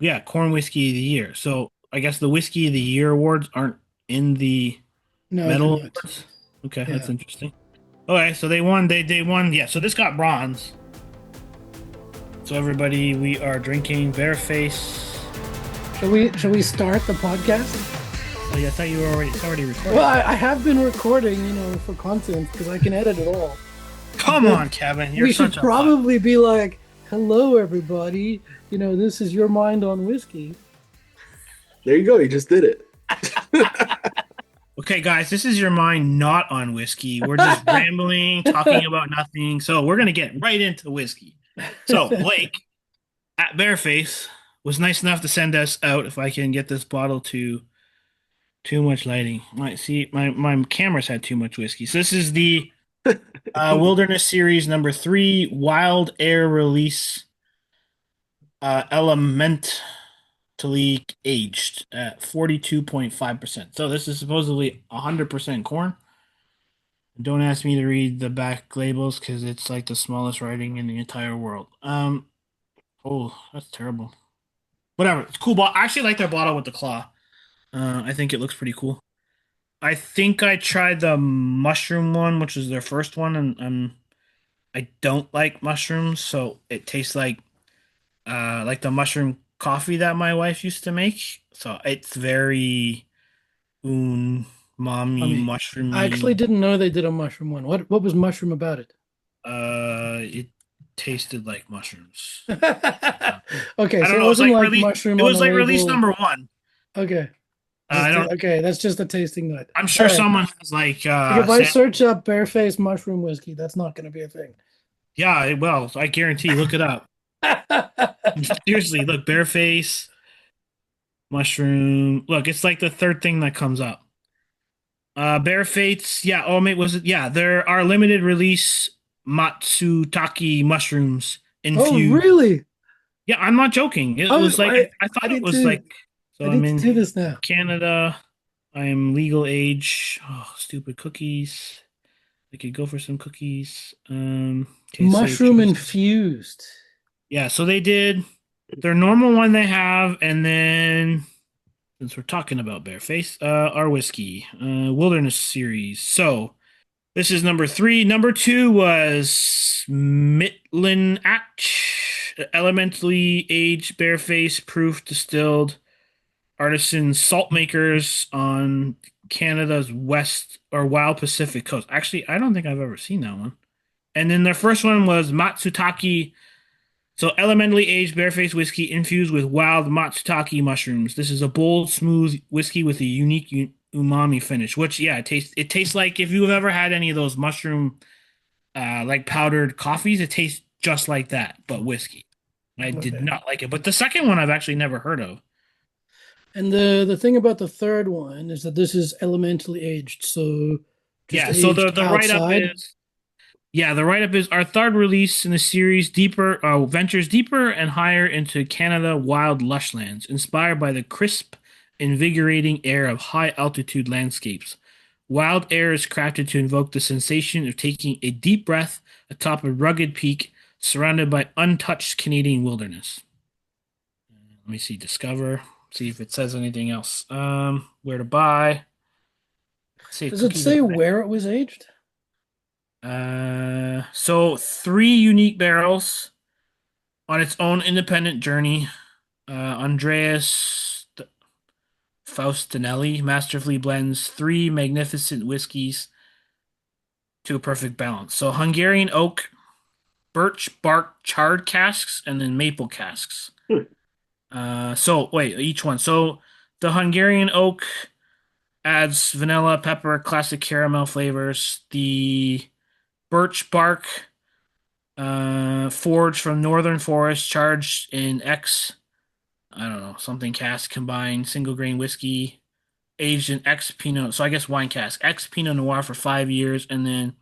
Yeah, corn whiskey of the year. So I guess the whiskey of the year awards aren't in the No, they're medal not. awards. Okay, that's Yeah. interesting. Okay, so they won. They won. Yeah, so this got bronze. So everybody, we are drinking Bearface. Shall we start the podcast? Oh, yeah, I thought you were already. It's already Well, recording. I have been recording, for content because I can edit it all. Come But on, Kevin. You're we should such a pup. probably be like, "Hello, everybody. This is your mind on whiskey." There you go. You just did it. Okay, guys, this is your mind not on whiskey. We're just rambling, talking about nothing. So we're gonna get right into whiskey. So Blake at Bearface was nice enough to send us out. If I can get this bottle to too much lighting, might see my camera's had too much whiskey. So this is the Wilderness Series number three, Wild Air Release, Elementally Aged at 42.5%. So this is supposedly 100% corn. Don't ask me to read the back labels because it's like the smallest writing in the entire world. Oh, that's terrible. Whatever, it's a cool bottle. I actually like their bottle with the claw. I think it looks pretty cool. I think I tried the mushroom one, which is their first one, and I don't like mushrooms, so it tastes like the mushroom coffee that my wife used to make. So it's very umami, I mean, I actually mushroomy. didn't know they did a mushroom one. What was mushroom about it? It tasted like mushrooms. Okay, I so don't it know. It's wasn't like like release. mushroom It on was the like release label. number one. Okay, I don't. okay. That's just a tasting note. I'm All sure right. someone has like Like if I said, search up barefaced mushroom whiskey, that's not going to be a thing. yeah. Well, I guarantee. Look it up. Seriously, look, bareface mushroom. Look, it's like the third thing that comes up. Bear Fates, yeah. Oh, mate, was it? Yeah, there are limited release Matsutake mushrooms Oh, infused. really? Yeah, I'm not joking. It Oh, was like I I thought it need was to like. So I I'm need to in do this now. Canada. I am legal age. Oh, stupid cookies. I could go for some cookies. Okay, so Mushroom choose. infused. Yeah, so they did their normal one they have, and then since we're talking about Bareface, our whiskey, Wilderness series. So this is number three. Number two was Mitlin Atch, elementally aged Bareface proof distilled artisan salt makers on Canada's west or Wild Pacific coast. Actually, I don't think I've ever seen that one. And then their first one was Matsutake, so elementally aged barefaced whiskey infused with wild matsutake mushrooms. This is a bold, smooth whiskey with a unique umami finish. Which, yeah, it tastes like if you've ever had any of those mushroom like powdered coffees. It tastes just like that, but whiskey. I did Okay. not like it, but the second one I've actually never heard of. And the thing about the third one is that this is elementally aged, so just Yeah, so the aged the write up outside. is yeah, the write up is our third release in the series, deeper ventures deeper and higher into Canada wild lushlands, inspired by the crisp, invigorating air of high altitude landscapes. Wild air is crafted to invoke the sensation of taking a deep breath atop a rugged peak surrounded by untouched Canadian wilderness. Let me see, discover, see if it says anything else. Where to buy? See, Does it cookies are say nice. where it was aged? So three unique barrels on its own independent journey. Andreas Faustinelli masterfully blends three magnificent whiskeys to a perfect balance. So Hungarian oak, birch bark charred casks, and then maple casks. Hmm. So wait, each one. So the Hungarian oak adds vanilla, pepper, classic caramel flavors. The birch bark, forged from northern forest, charged in X, I don't know, something cask combined, single grain whiskey, aged in X Pinot, so I guess wine cask, X Pinot Noir for 5 years, and then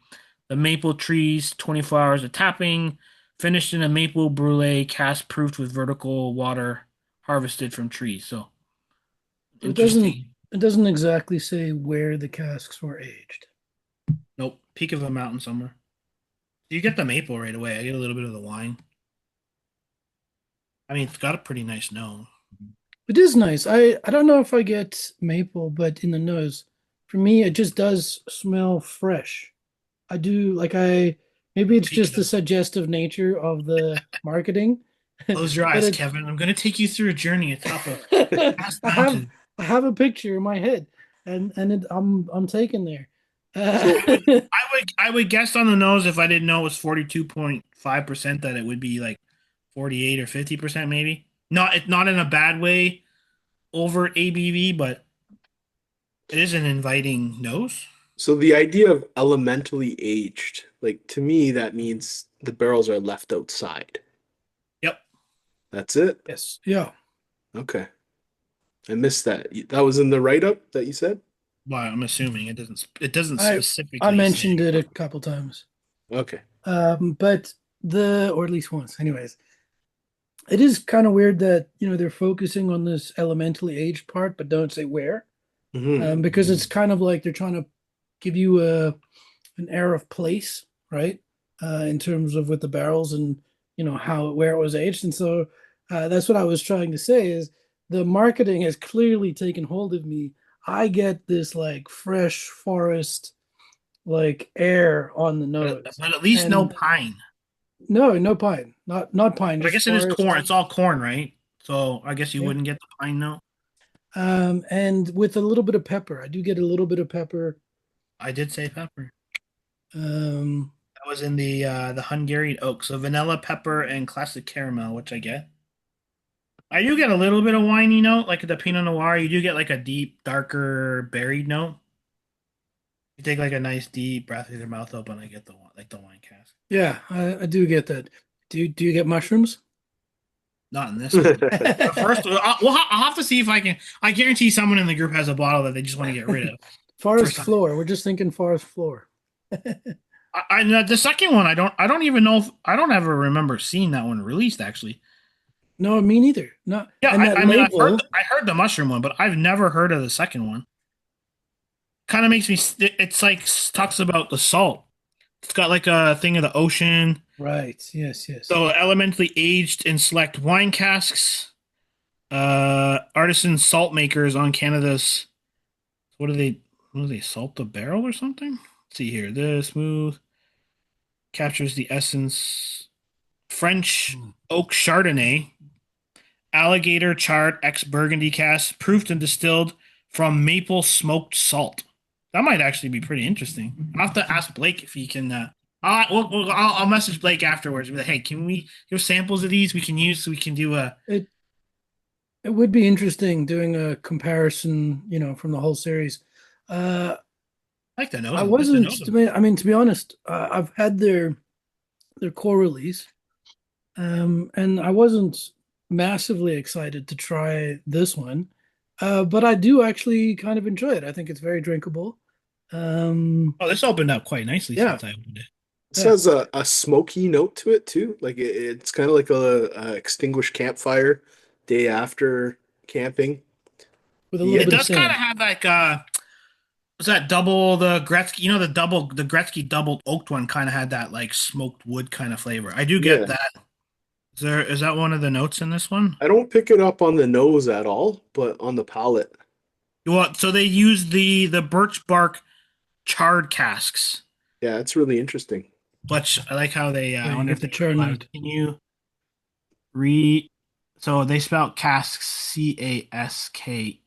the maple trees, 24 hours of tapping, finished in a maple brulee cask proofed with vertical water harvested from trees. So It doesn't interesting. it doesn't exactly say where the casks were aged. Nope, peak of a mountain somewhere. You get the maple right away. I get a little bit of the wine. I mean, it's got a pretty nice nose. It is nice. I don't know if I get maple, but in the nose, for me, it just does smell fresh. I do like I maybe it's just Speaking the of, suggestive nature of the marketing, close your but eyes, it Kevin. I'm going to take you through a journey atop a I vast have mountain. I have a picture in my head, I'm taken there. So I would guess on the nose if I didn't know it was 42.5% that it would be like 48 or 50% maybe. Not in a bad way over ABV, but it is an inviting nose. so the idea of elementally aged, like to me, that means the barrels are left outside. Yep. That's it? Yes, yeah. Okay. I missed that. That was in the write-up that you said? Well, I'm assuming it doesn't I specifically say. mentioned it a couple times. Okay. But or at least once. Anyways, it is kind of weird that they're focusing on this elementally aged part, but don't say where. Hmm. Because it's kind of like they're trying to give you an air of place, right? In terms of with the barrels and how where it was aged, and so that's what I was trying to say is the marketing has clearly taken hold of me. I get this like fresh forest like air on the But, nose, but at least no and pine. no pine, not pine, But I just guess it is forest. corn. It's all corn, right? So I guess you Yeah. wouldn't get the pine note. And with a little bit of pepper, I do get a little bit of pepper. I did say pepper. Um, That was in the Hungarian oak. So vanilla, pepper, and classic caramel, which I get. I do get a little bit of winey note, like the Pinot Noir. You do get like a deep, darker berried note. You take like a nice deep breath with your mouth open. I get the wine cask. yeah, I do get that. Do you get mushrooms? Not in this one. The first, I'll have to see if I can. I guarantee someone in the group has a bottle that they just want to get rid of. First Forest time. floor. We're just thinking forest floor. The second one, I don't even know if I don't ever remember seeing that one released actually. No, me neither. No, Yeah, and that I mean label, I heard the mushroom one, but I've never heard of the second one. Kind of makes me. It's like talks about the salt. It's got like a thing of the ocean. right? Yes, yes. So elementally aged in select wine casks. Artisan salt makers on Canada's. What do they? What do they salt the barrel or something? Let's see here. This smooth captures the essence. French Mm. oak Chardonnay, alligator charred ex Burgundy cask, proofed and distilled from maple smoked salt. That might actually be pretty interesting. I'll have to ask Blake if he can. I'll message Blake afterwards. Be like, hey, can we give samples of these we can use so we can do a. It it would be interesting doing a comparison, from the whole series. Uh, I like the I nose. Just the wasn't. nose of it. I mean, to be honest, I've had their core release, and I wasn't massively excited to try this one, but I do actually kind of enjoy it. I think it's very drinkable. Um, Oh, this opened up quite nicely yeah, since I opened it. This yeah, has a smoky note to it too. Like it's kind of like a extinguished campfire day after camping. with a little Yeah. It bit of does kind of sand. have like was that double the Gretzky? The Gretzky doubled oaked one kind of had that like smoked wood kind of flavor. I do get Yeah. that. Is that one of the notes in this one? I don't pick it up on the nose at all, but on the palate. Well, so they use the birch bark charred casks, Yeah, it's really interesting. which I like how they. Yeah, I you wonder get if the they churn realize. note. Can you read? So they spell casks Caskes.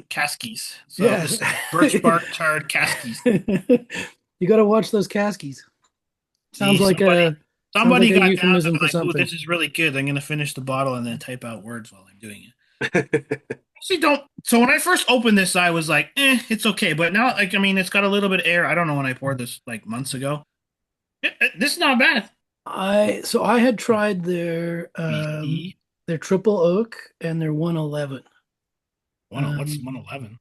Caskies. So Yeah. this is birch bark charred caskies. You got to watch those caskies. See, Sounds like a sounds like somebody a got down to euphemism be for like, "Ooh, something. this is really good. I'm gonna finish the bottle and then type out words while I'm doing it." Actually, don't. So when I first opened this, I was like, it's okay." But now, like, I mean, it's got a little bit of air. I don't know when I poured this like months ago. This is not bad. I had tried BC their triple oak and their 111. what's Um, 111?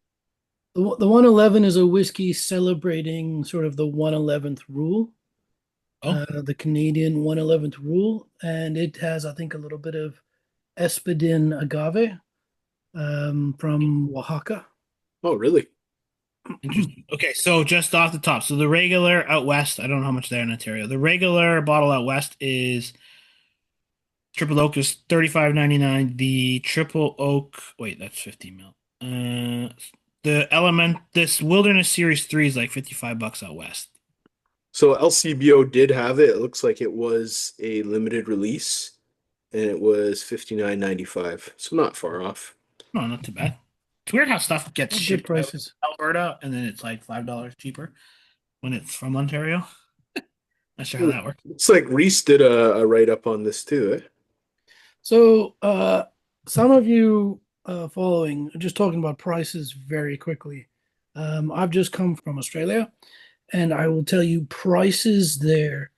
the 111 is a whiskey celebrating sort of the 111th rule, Oh, the Canadian 111th rule, and it has, I think, a little bit of Espadin agave from Oaxaca. Oh, really? interesting. Okay, so just off the top, so the regular out west, I don't know how much they're in Ontario. The regular bottle out west is Triple oak is 35.99. The triple oak, wait, that's 50 mil. This Wilderness Series 3 is like $55 out west. So LCBO did have it. It looks like it was a limited release, and it was 59.95. So not far off. No, not too bad. It's weird how stuff gets Oh, good shipped out prices. to Alberta and then it's like $5 cheaper when it's from Ontario. Not sure how that works. It's like Reese did a write up on this too, eh? So, some of you following, just talking about prices very quickly. I've just come from Australia, and I will tell you, prices there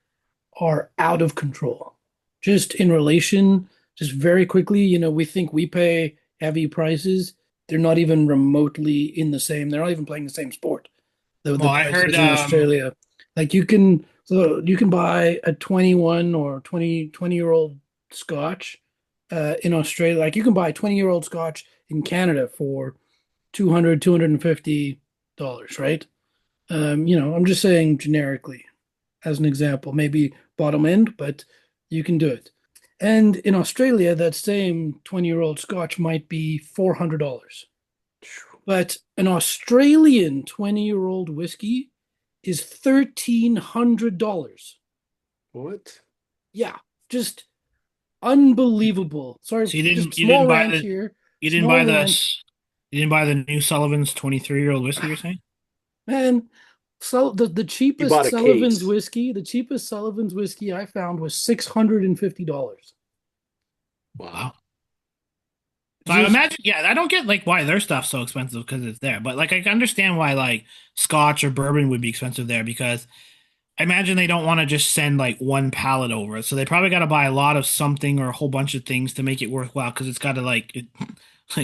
are out of control. Just in relation, just very quickly, we think we pay heavy prices. They're not even remotely in the same, they're not even playing the same sport. The Well, I heard prices in Australia. Like you can buy a 21 or 20-year-old Scotch in Australia. Like you can buy a 20-year-old Scotch in Canada for 250 dollars, right? I'm just saying generically as an example, maybe bottom end, but you can do it. And in Australia, that same 20-year-old Scotch might be $400. But an Australian 20-year-old whiskey is $1,300. What? Yeah, just unbelievable. Sorry, so just you didn't small buy rant the here. you didn't Small buy rant. you didn't buy the new Sullivan's 23-year-old whiskey, you're saying? Man, so the You cheapest bought a case. Sullivan's whiskey I found was $650. Wow. Wow. So I Just imagine, yeah, I don't get like why their stuff's so expensive because it's there, but like I can understand why like Scotch or bourbon would be expensive there because I imagine they don't want to just send like one pallet over, so they probably got to buy a lot of something or a whole bunch of things to make it worthwhile because it's got to like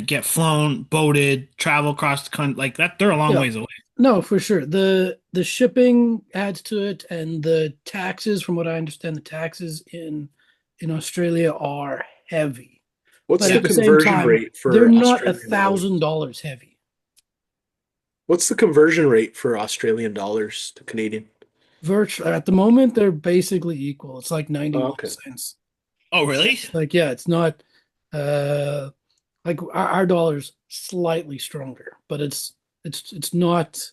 get flown, boated, travel across the country like that. They're a long yeah, ways away. no, for sure. The shipping adds to it, and the taxes, from what I understand, the taxes in Australia are heavy. What's But the at the same conversion time, rate they're for not a Australian thousand dollars? dollars heavy. What's the conversion rate for Australian dollars to Canadian? Virtually at the moment, they're basically equal. It's like Oh, 91 okay. cents. Oh, really? Like, yeah, it's not uh like our dollar's slightly stronger, but it's not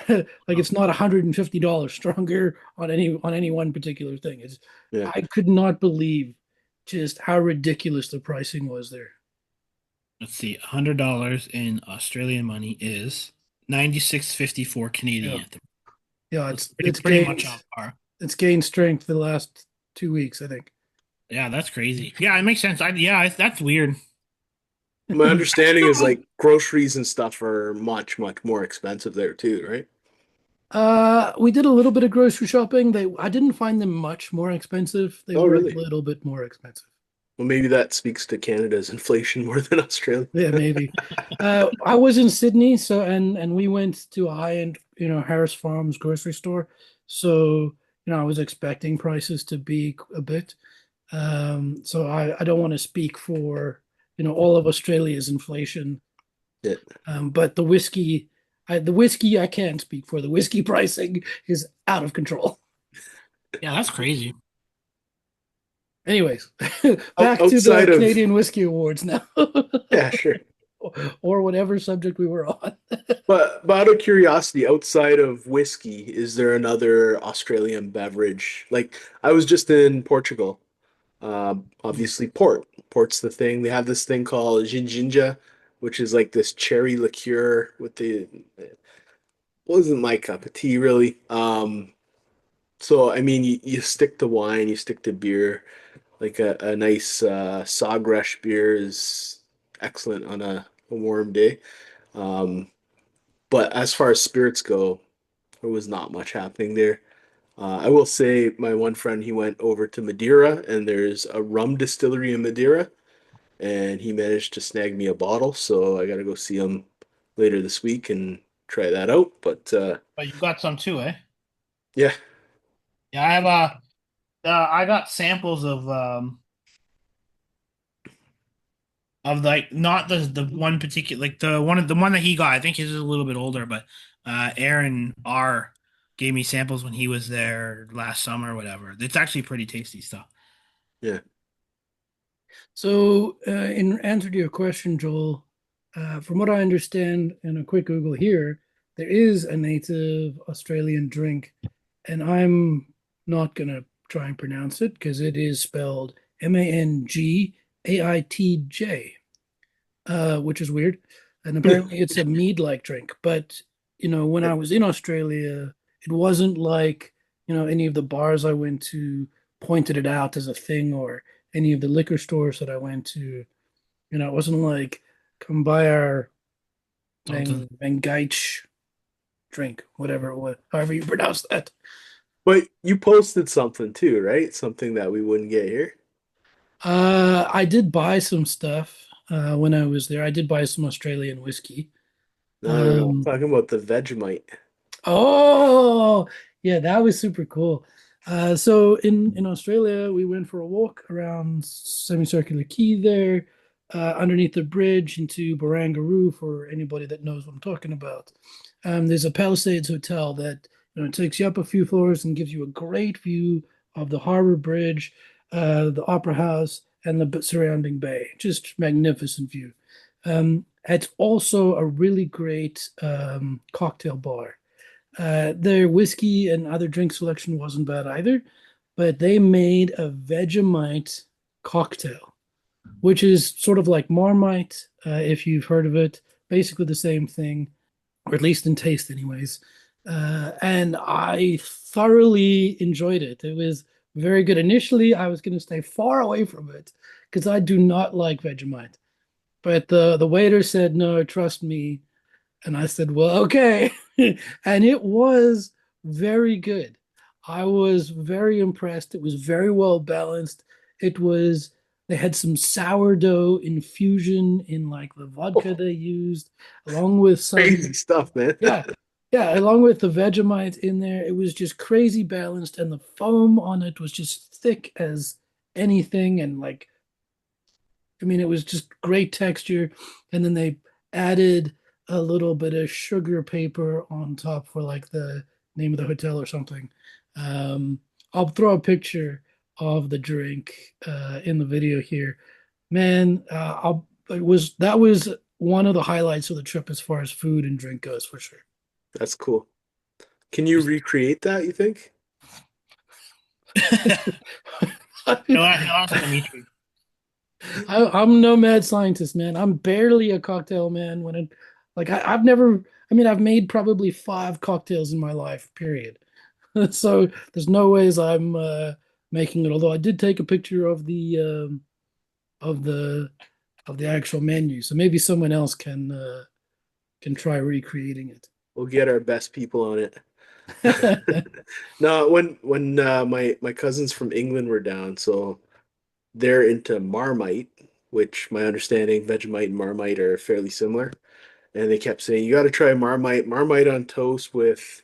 like it's not $150 stronger on any one particular thing. It's Yeah. I could not believe just how ridiculous the pricing was there. Let's see, $100 in Australian money is 96.54 Yeah. Canadian. Yeah, It's it's pretty much gained on par. it's gained strength the last 2 weeks, I think. Yeah, that's crazy. Yeah, it makes sense. That's weird. My understanding is like groceries and stuff are much, much more expensive there too, right? We did a little bit of grocery shopping. I didn't find them much more expensive. They Oh, were a really? little bit more expensive. Well, maybe that speaks to Canada's inflation more than Australia. Yeah, maybe. I was in Sydney, so and we went to a high-end, Harris Farms grocery store. So, I was expecting prices to be a bit. So I don't want to speak for, all of Australia's inflation. Yeah. But the whiskey I can't speak for. The whiskey pricing is out of control. Yeah, that's crazy. Anyways, back to the Outside of, Canadian Whiskey Awards now, yeah, sure. or whatever subject we were on. But out of curiosity, outside of whiskey, is there another Australian beverage? Like I was just in Portugal. Obviously port. Port's the thing. They have this thing called ginginja, which is like this cherry liqueur with the wasn't my cup of tea really. So I mean you stick to wine, you stick to beer. Like a nice Sawgrash beer is excellent on a warm day. Um, but as far as spirits go, there was not much happening there. I will say my one friend, he went over to Madeira and there's a rum distillery in Madeira and he managed to snag me a bottle. So I got to go see him later this week and try that out. But But you got some too, eh? yeah, Yeah, I got samples of like not the one particular like the one that he got. I think he's a little bit older, but Aaron R gave me samples when he was there last summer or whatever. It's actually pretty tasty stuff. yeah. So, in answer to your question, Joel, from what I understand in a quick Google here, there is a native Australian drink, and I'm not gonna try and pronounce it because it is spelled Mangaitj, which is weird. And apparently, it's a mead-like drink. But when I was in Australia, it wasn't like any of the bars I went to pointed it out as a thing, or any of the liquor stores that I went to. It wasn't like, come buy our Something. Mangaitj drink, whatever it was, however you pronounce that. But you posted something too, right? Something that we wouldn't get here. I did buy some stuff when I was there. I did buy some Australian whiskey. No, no, no. I'm Um, talking about the Vegemite. Oh, yeah, that was super cool. So in Australia, we went for a walk around semicircular quay there, underneath the bridge into Barangaroo for anybody that knows what I'm talking about. There's a Palisades hotel that takes you up a few floors and gives you a great view of the harbor bridge, the opera house, and the surrounding bay. Just magnificent view. It's also a really great cocktail bar. Their whiskey and other drink selection wasn't bad either, but they made a Vegemite cocktail, which is sort of like Marmite, if you've heard of it. Basically the same thing, or at least in taste, anyways. And I thoroughly enjoyed it. It was very good. Initially, I was going to stay far away from it because I do not like Vegemite. But the waiter said, "No, trust me." And I said, well, okay. And it was very good. I was very impressed. It was very well balanced. It was, they had some sourdough infusion in like the vodka Oh, they used, along with crazy some, stuff, man. yeah, yeah, along with the Vegemite in there. It was just crazy balanced, and the foam on it was just thick as anything. And like, I mean, it was just great texture. And then they added a little bit of sugar paper on top for like the name of the hotel or something. Um, I'll throw a picture of the drink in the video here. Man, that was one of the highlights of the trip as far as food and drink goes for sure. That's cool. Can you recreate that, you think? He'll ask Dimitri. I'm no mad scientist, man. I'm barely a cocktail man. I've never, I mean, I've made probably 5 cocktails in my life, period. So there's no ways I'm making it. Although I did take a picture of of the of the actual menu, so maybe someone else can try recreating We'll get our best people on it. it. No, when my cousins from England were down, so they're into Marmite, which my understanding Vegemite and Marmite are fairly similar. And they kept saying, you got to try Marmite, Marmite on toast with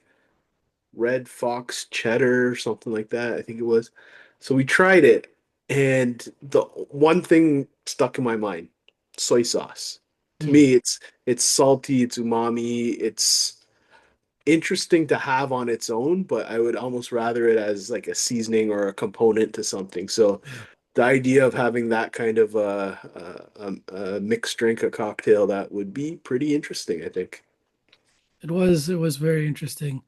Red Fox cheddar or something like that, I think it was. So we tried it, and the one thing stuck in my mind, soy sauce. To Mm. me, it's salty, it's umami, it's interesting to have on its own, but I would almost rather it as like a seasoning or a component to something. So Yeah. the idea of having that kind of a mixed drink, a cocktail, that would be pretty interesting, I think. It was very interesting.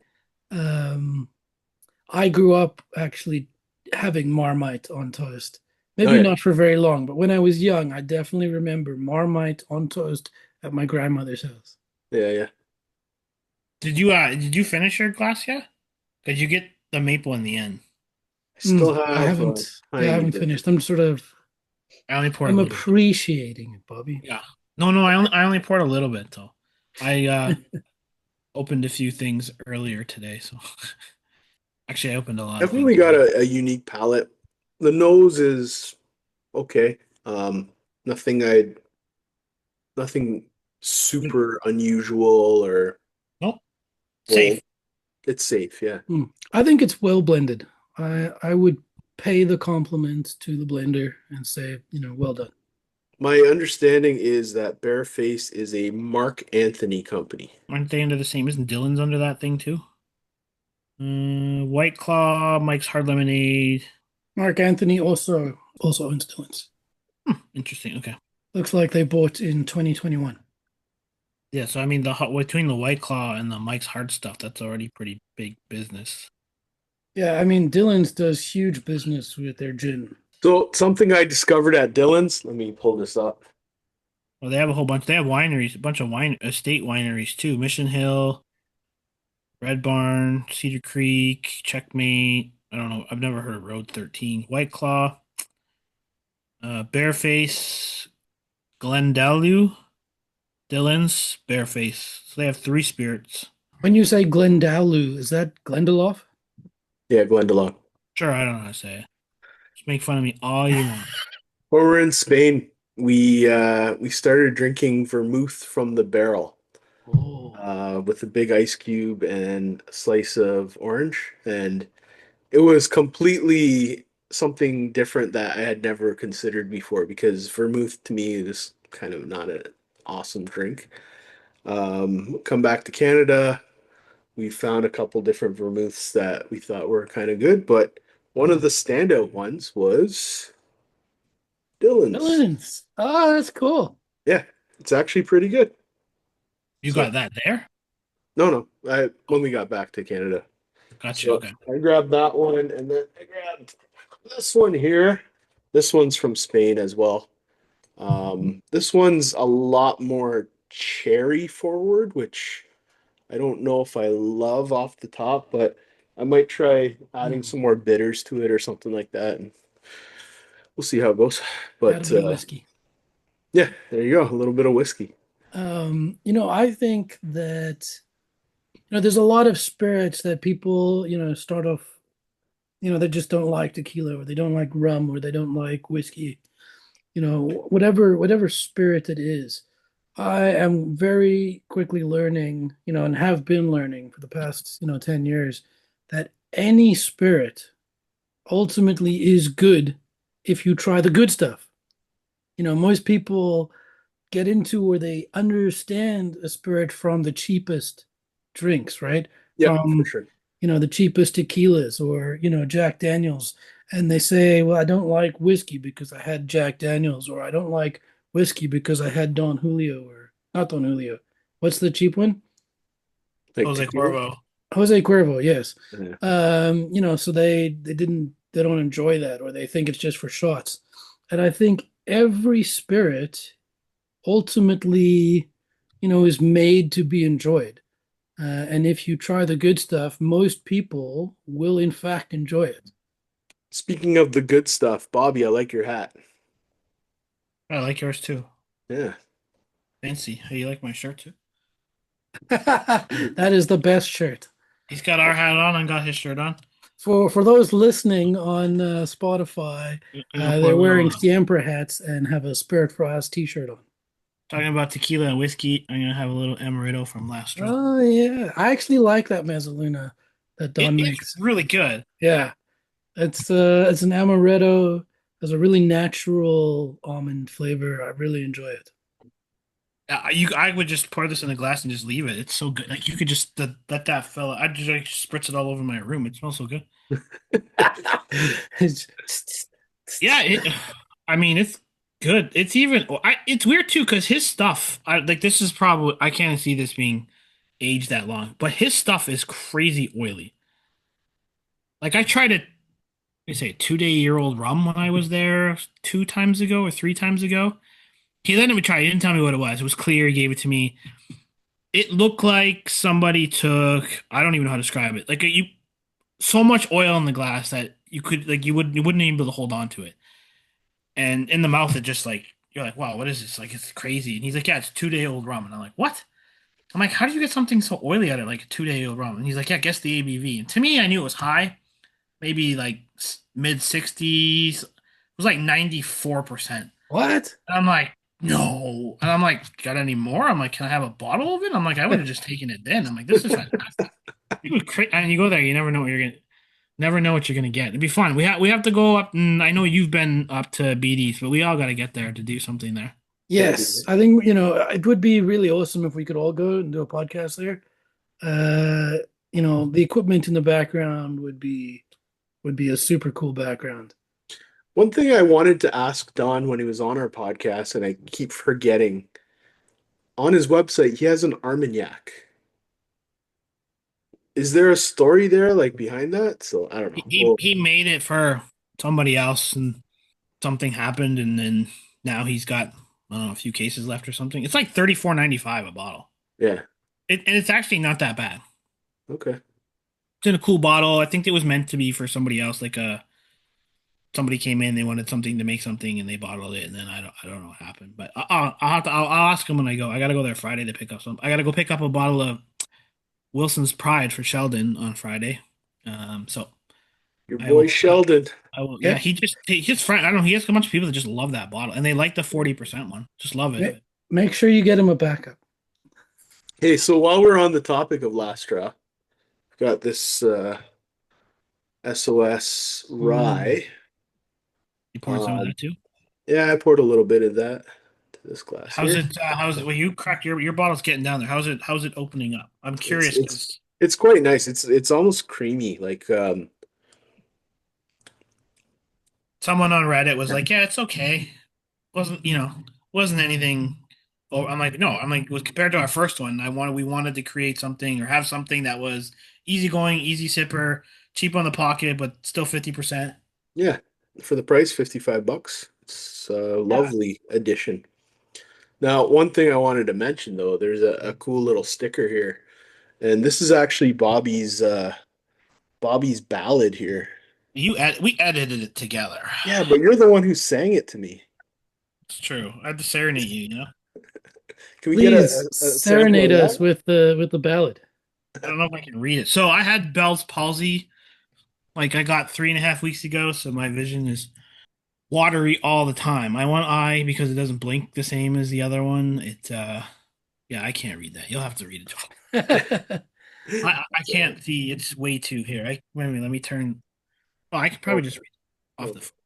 Um, I grew up actually having Marmite on toast. Oh Maybe yeah, not for very long, but when I was young, I definitely remember Marmite on toast at my grandmother's house. yeah, yeah. Did you finish your glass yet? Did you get the maple in the end? I still I have a haven't, yeah, I tiny haven't bit. finished. I only poured a I'm little bit. appreciating it, Bobby. Yeah. No, I only poured a little bit though. I opened a few things earlier today, so actually I opened a lot of things Definitely got today. a unique palate. The nose is okay. Um, nothing nothing super unusual or Nope. bold. Safe. It's safe, yeah. I think it's well blended. I would pay the compliment to the blender and say, well done. My understanding is that Bearface is a Mark Anthony company. Aren't they under the same? Isn't Dillons under that thing too? White Claw, Mike's Hard Lemonade. Mark Anthony also owns Dillons. Interesting. Okay. Looks like they bought in 2021. Yeah, so I mean between the White Claw and the Mike's Hard stuff, that's already pretty big business. Yeah, I mean, Dillons does huge business with their gin. So something I discovered at Dillons, let me pull this up. Well, they have a whole bunch. They have wineries, a bunch of wine estate wineries too. Mission Hill, Red Barn, Cedar Creek, Checkmate. I don't know. I've never heard of Road 13. White Claw, Bearface, Glendalough, Dillons, Bearface. So they have three spirits. When you say Glendalough, is that Glendalough? Yeah, Glendalough. Sure, I don't know how to say it. Just make fun of me all you want. When we were in Spain, we started drinking vermouth from the barrel Oh. with a big ice cube and a slice of orange, and it was completely something different that I had never considered before because vermouth to me is kind of not an awesome drink. Come back to Canada, we found a couple different vermouths that we thought were kind of good, but one of the standout ones was Dillon's. Dillons. Oh, that's cool. Yeah, it's actually pretty good. You So got that there? no, no, I when we got back to Canada. Gotcha. So Okay. I grabbed that one and then I grabbed this one here. This one's from Spain as well. This one's a lot more cherry forward, which I don't know if I love off the top, but I might try adding Hmm. some more bitters to it or something like that, and we'll see how it goes. Add a But bit of whiskey. yeah, there you go, a little bit of whiskey. I think that there's a lot of spirits that people, start off, they just don't like tequila or they don't like rum or they don't like whiskey. Whatever spirit it is. I am very quickly learning, and have been learning for the past, 10 years that any spirit ultimately is good if you try the good stuff. Most people get into where they understand a spirit from the cheapest drinks, right? Yep, for From, sure. the cheapest tequilas or, Jack Daniels. And they say, well, I don't like whiskey because I had Jack Daniels, or I don't like whiskey because I had Don Julio, or not Don Julio. What's the cheap one? Like Jose tequila. Cuervo. Jose Cuervo, yes. Yeah. So they don't enjoy that, or they think it's just for shots. And I think every spirit ultimately, is made to be enjoyed. And if you try the good stuff, most people will in fact enjoy it. Speaking of the good stuff, Bobby, I like your hat. I like yours too. Yeah. Fancy. Hey, you like my shirt too? That is the best shirt. He's got our hat on and got his shirt on. For those listening on Spotify, I'm gonna pour they're a little. wearing Siempre hats and have a Spirit for Us t-shirt on. Talking about tequila and whiskey, I'm gonna have a little amaretto from Lastro. Oh yeah, I actually like that Mezzaluna that Don It's makes. really good. Yeah, it's an amaretto. Has a really natural almond flavor. I really enjoy it. I would just pour this in a glass and just leave it. It's so good. Like you could just let that fella. I just like spritz it all over my room. It smells so good. Yeah, I mean, it's good. It's even. It's weird too because his stuff. Like this is probably. I can't see this being aged that long, but his stuff is crazy oily. Like I tried a, you say, 2-day-year-old rum when I was there 2 times ago or 3 times ago. He let me try. He didn't tell me what it was. It was clear. He gave it to me. It looked like somebody took. I don't even know how to describe it. Like you, so much oil in the glass that you could like you wouldn't even be able to hold on to it. And in the mouth, it just like you're like, wow, what is this? Like it's crazy. And he's like, yeah, it's 2-day-old rum. And I'm like, what? I'm like, how do you get something so oily out of like a 2-day-old rum? And he's like, yeah, guess the ABV. And to me, I knew it was high, maybe like mid 60s. It was like 94%. What? And I'm like, no. And I'm like, got any more? I'm like, can I have a bottle of it? I'm like, I would have just taken it then. I'm like, this is fantastic. And you go there, you never know what you're gonna get. It'd be fun. We have to go up, and I know you've been up to BD's, but we all got to get there to do something there. Yes, I think it would be really awesome if we could all go and do a podcast there. Uh, the equipment in the background would be a super cool background. One thing I wanted to ask Don when he was on our podcast, and I keep forgetting, on his website, he has an Armagnac. Is there a story there, like behind that? So I don't He know. he, Well, he made it for somebody else, and something happened, and then now he's got I don't know a few cases left or something. It's like 34.95 a bottle. yeah. And it's actually not that bad. Okay. It's in a cool bottle. I think it was meant to be for somebody else. Like somebody came in, they wanted something to make something, and they bottled it, and then I don't know what happened. But I'll ask him when I go. I gotta go there Friday to pick up some. I gotta go pick up a bottle of Wilson's Pride for Sheldon on Friday. So Your I will. boy Sheldon. I will. Yeah, Yeah. he just friend. I don't know. He has a bunch of people that just love that bottle, and they like the 40% one. Just love it. Make, make sure you get him a backup. Hey, so while we're on the topic of last straw, I've got this SOS Mm. rye. You pouring some of Um, that too? yeah, I poured a little bit of that to this glass How's here. it? How's it? Well, you cracked your bottle's getting down there. How's it? How's it opening up? I'm It's curious it's because it's quite nice. It's almost creamy. Like someone on Reddit was like, "Yeah, it's okay. Wasn't anything." Oh, I'm like, no. I'm like, was compared to our first one. We wanted to create something or have something that was easygoing, easy sipper, cheap on the pocket, but still 50%. yeah, for the price, $55. It's a Yeah. lovely addition. Now, one thing I wanted to mention though, there's a cool little sticker here. And this is actually Bobby's ballad here. We edited it together. Yeah, but you're the one who sang it to me. It's true. I had to serenade you. Can we get Please a sample of serenade us that? with the ballad. I don't know if I can read it. So I had Bell's palsy. Like I got 3.5 weeks ago, so my vision is watery all the time. I want eye because it doesn't blink the same as the other one. Yeah, I can't read that. You'll have to read it. I can't see. It's way too here. Wait a minute, let me turn. Oh, I can probably Okay. just read it off the Okay. phone.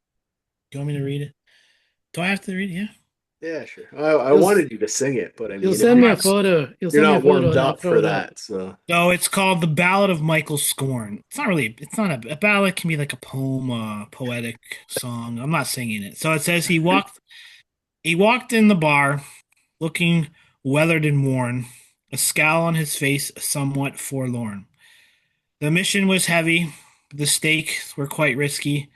Do you want me to read it? Do I have to read it? Yeah. Yeah, sure. I you'll wanted you to sing it, but I you'll mean, if send you're me a not photo. You'll you're send me a not photo warmed and I'll up throw for it up. that, so So it's called The Ballad of Michael Scorn. It's not really. It's not a ballad. Can be like a poem, poetic song. I'm not singing it. So it says he walked. He walked in the bar, looking weathered and worn, a scowl on his face, somewhat forlorn. The mission was heavy, the stakes were quite risky.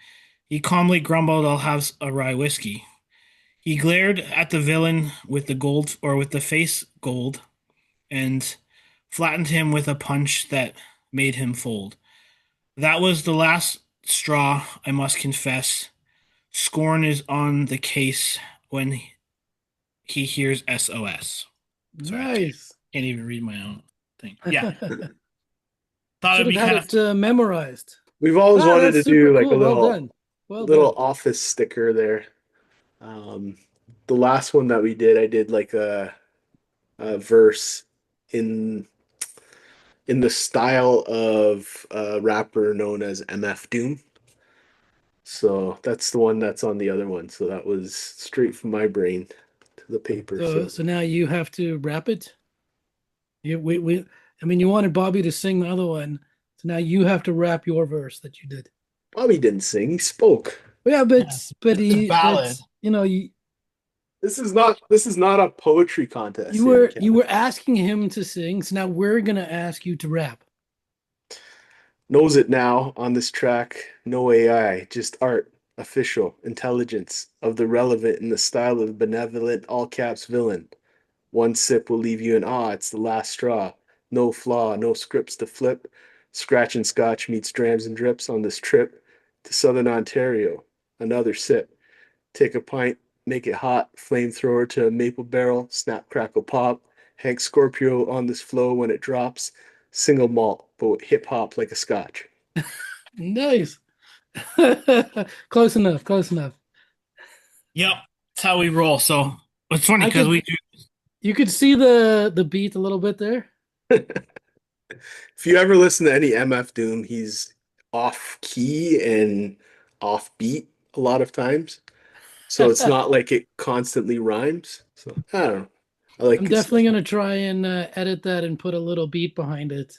He calmly grumbled, "I'll have a rye whiskey." He glared at the villain with the gold or with the face gold and flattened him with a punch that made him fold. That was the last straw, I must confess. Scorn is on the case when he hears SOS. Sorry, I Nice. can't even read my own thing. Yeah, thought Should it'd have be had kind of. it memorized. we've always Ah, wanted that's to super do like a cool. Well little done. Well little done. office sticker there. Um, the last one that we did, I did like a verse in in the style of a rapper known as MF Doom. So that's the one that's on the other one. So that was straight from my brain to the paper. So So now you have to rap it. We I mean you wanted Bobby to sing the other one, so now you have to rap your verse that you did. Bobby didn't sing, he spoke. But yeah, Yeah, it's a ballad. This is not a poetry contest here, you Kevin. were asking him to sing, so now we're gonna ask you to rap. Knows it now on this track. No AI, just art, official, intelligence of the relevant in the style of the benevolent all caps villain. One sip will leave you in awe. It's the last straw. No flaw, no scripts to flip. Scratch and scotch meets drams and drips on this trip to Southern Ontario. Another sip. Take a pint, make it hot. Flamethrower to a maple barrel. Snap, crackle, pop. Hank Scorpio on this flow when it drops. Single malt, but with hip hop like a scotch. Nice. Close enough, close enough. Yep, that's how we roll. So it's funny I because could we do. you could see the beat a little bit there. If you ever listen to any MF Doom, he's off key and off beat a lot of times. So it's not like it constantly rhymes. So I don't know. I like I'm his stuff. definitely gonna try and edit that and put a little beat behind it.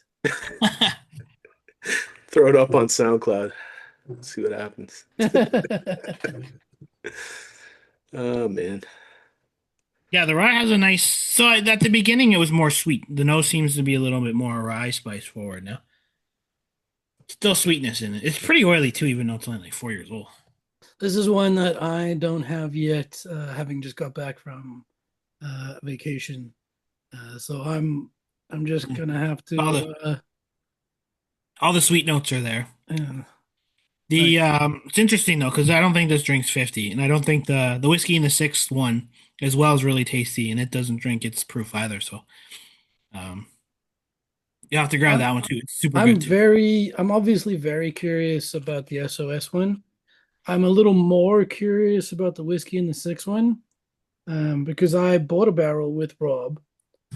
Throw it up on SoundCloud. Let's see what happens. Oh man. Yeah, the rye has a nice. So at the beginning, it was more sweet. The nose seems to be a little bit more rye spice forward now. Still sweetness in it. It's pretty oily too, even though it's only like 4 years old. This is one that I don't have yet, having just got back from vacation. So I'm just gonna have All to. the all the sweet notes are there. Yeah, The nice. it's interesting though because I don't think this drink's 50, and I don't think the whiskey in the sixth one as well is really tasty, and it doesn't drink its proof either. So um, you have to grab I'm that one too. It's super good too. I'm obviously very curious about the SOS one. I'm a little more curious about the whiskey in the sixth one, because I bought a barrel with Rob,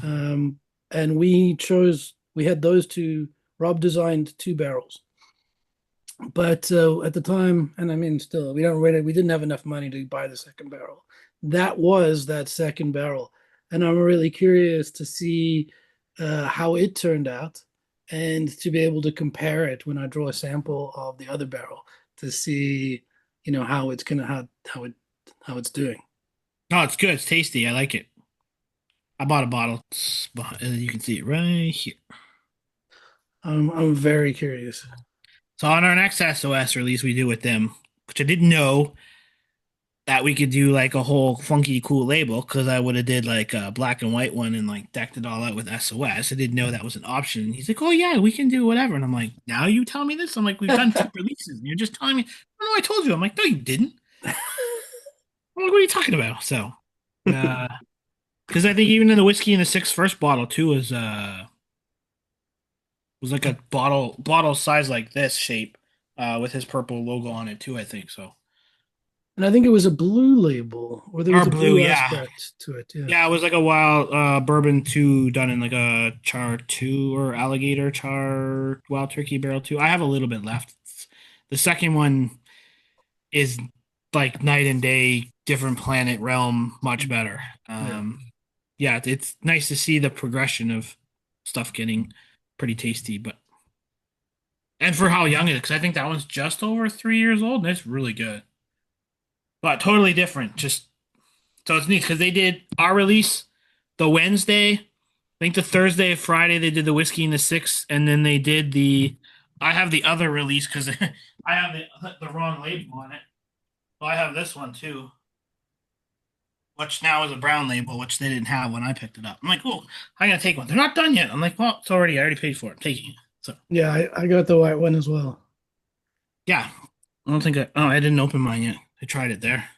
um, and we had those two. Rob designed two barrels, but at the time, and I mean, still, we didn't have enough money to buy the second barrel. That was that second barrel, and I'm really curious to see how it turned out, and to be able to compare it when I draw a sample of the other barrel to see, how it's gonna how it's doing. No, it's good. It's tasty. I like it. I bought a bottle. You can see it right here. I'm very curious. So on our next SOS release we do with them, which I didn't know that we could do like a whole funky cool label because I would have did like a black and white one and like decked it all out with SOS. I didn't know that was an option. He's like, "Oh yeah, we can do whatever." And I'm like, "Now you tell me this?" I'm like, "We've done two releases and you're just telling me." "Oh no, I told you." I'm like, "No, you didn't." I'm like, "What are you talking about?" So, uh, because I think even in the whiskey in the six first bottle too was like a bottle size like this shape, with his purple logo on it too. I think so. And I think it was a blue label, or there was Or a blue, blue yeah. aspect to it. Yeah. Yeah, it was like a wild bourbon two done in like a char two or alligator char wild turkey barrel two. I have a little bit left. The second one is like night and day, different planet realm, much better. Yeah. Yeah, it's nice to see the progression of stuff getting pretty tasty, but and for how young it is, because I think that one's just over 3 years old, and it's really good. But totally different. Just so it's neat because they did our release the Wednesday. I think the Thursday, Friday they did the whiskey in the six, and then they did the. I have the other release because I have the wrong label on it. Well, I have this one too, which now is a brown label, which they didn't have when I picked it up. I'm like, oh, I'm gonna take one. They're not done yet. I'm like, well, I already paid for it. I'm taking it. So Yeah, I got the white one as well. yeah, I don't think I didn't open mine yet. I tried it there.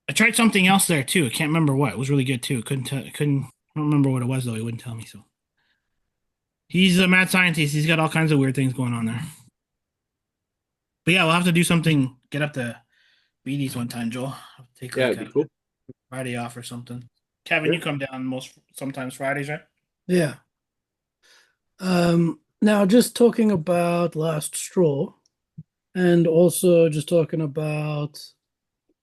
I tried something else there too. I can't remember what. It was really good too. Couldn't. I don't remember what it was though. He wouldn't tell me. So he's a mad scientist. He's got all kinds of weird things going on there. But yeah, we'll have to do something. Get up to BD's one time, Joel. Take Yeah, like it'd a be cool. Friday off or something. Kevin, Sure. you come down sometimes Fridays, right? Yeah. Now just talking about Last Straw, and also just talking about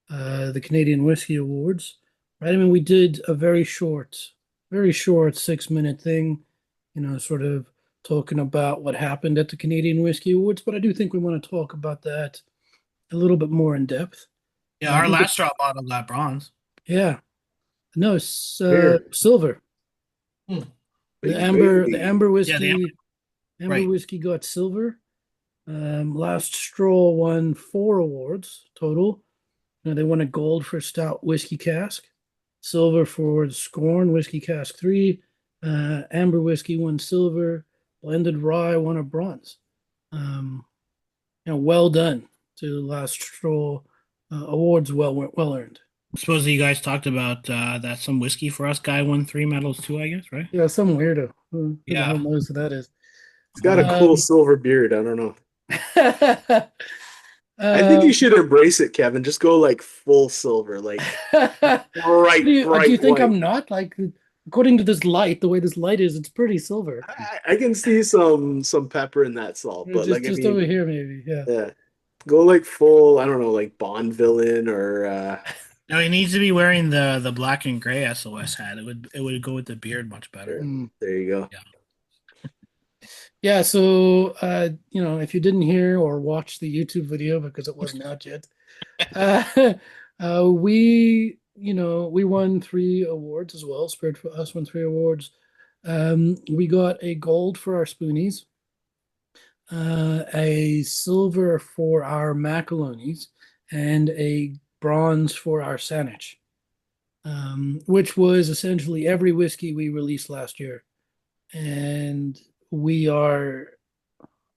the Canadian Whiskey Awards, right? I mean, we did a very short 6 minute thing, sort of talking about what happened at the Canadian Whiskey Awards, but I do think we want to talk about that a little bit more in depth. Yeah, I our think last straw bottle got bronze. yeah, no, it's Here. silver. Hmm. The Hey. Yeah, amber right. whiskey got silver. Last Straw won 4 awards total. They won a gold for stout whiskey cask, silver for Scorn whiskey cask 3. Amber whiskey won silver. Blended rye won a bronze. Um, well done to Last Straw. Awards well earned. Suppose you guys talked about that some whiskey for us guy won 3 medals too, I guess, right? Yeah, some weirdo. Who the hell Yeah. knows who that is? It's got a cool Um, silver beard. I don't know. I think you um, should embrace it, Kevin. Just go like full silver, like do you bright think white. I'm not? Like, according to this light, the way this light is, it's pretty silver. I can see some pepper in that salt, but like I Just over mean, here, maybe. Yeah. yeah. Go like full, I don't know, like Bond villain or No, he needs to be wearing the black and gray SOS hat. It would go with the beard much better. there, Mm. there you go. Yeah. Yeah, so if you didn't hear or watch the YouTube video because it wasn't out yet, uh, we won 3 awards as well. Spirit for Us won 3 awards. We got a gold for our spoonies, a silver for our macalonis, and a bronze for our Saanich, which was essentially every whiskey we released last year. And we are,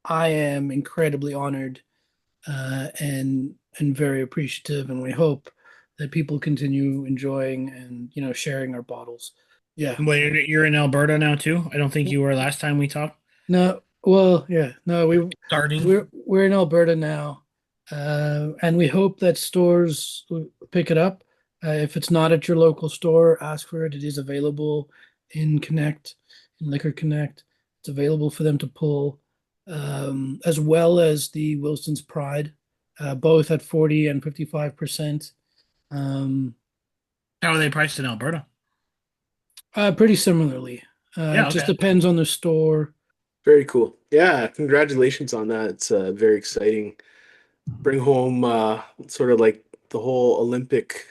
I am incredibly honored and very appreciative, and we hope that people continue enjoying and sharing our bottles. Yeah. Well, you're in Alberta now too. I don't think you were last time we talked. No, well, yeah, no, Starting. we're in Alberta now, and we hope that stores will pick it up. If it's not at your local store, ask for it. It is available in Connect, in Liquor Connect. It's available for them to pull, as well as the Wilson's Pride, both at 40 and 55%. Um, How are they priced in Alberta? Pretty similarly. It Yeah, just okay. depends on the store. Very cool. Yeah, congratulations on that. It's very exciting. Bring home sort of like the whole Olympic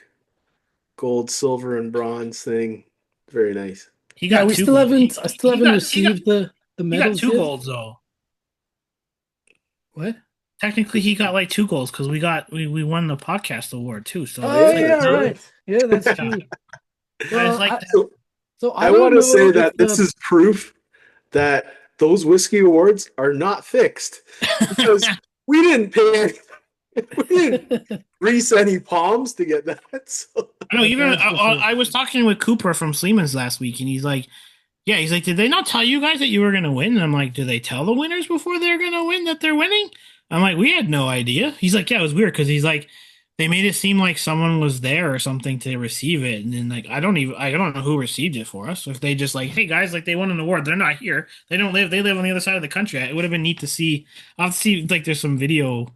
gold, silver, and bronze thing. Very nice. He Yeah, got we two still gold. haven't. I still haven't received the He got medals two yet. golds though. What? Technically, he got like two golds because we won the podcast award too. So Oh Oh it's like yeah, yeah, no, yeah. right. Yeah, that's yeah. true. It's Well, like So so I I don't want to say know if that this is proof that those whiskey awards are not fixed because we didn't pay any, we didn't grease any palms to get that. So I know. Even that's for sure. I was talking with Cooper from Sleeman's last week, and he's like, "Yeah, he's like, did they not tell you guys that you were gonna win?" And I'm like, "Do they tell the winners before they're gonna win that they're winning?" I'm like, "We had no idea." He's like, "Yeah, it was weird because he's like, they made it seem like someone was there or something to receive it, and then like I don't know who received it for us. If they just like, hey guys, like they won an award, they're not here, they live on the other side of the country. It would have been neat to see. I'll see like there's some video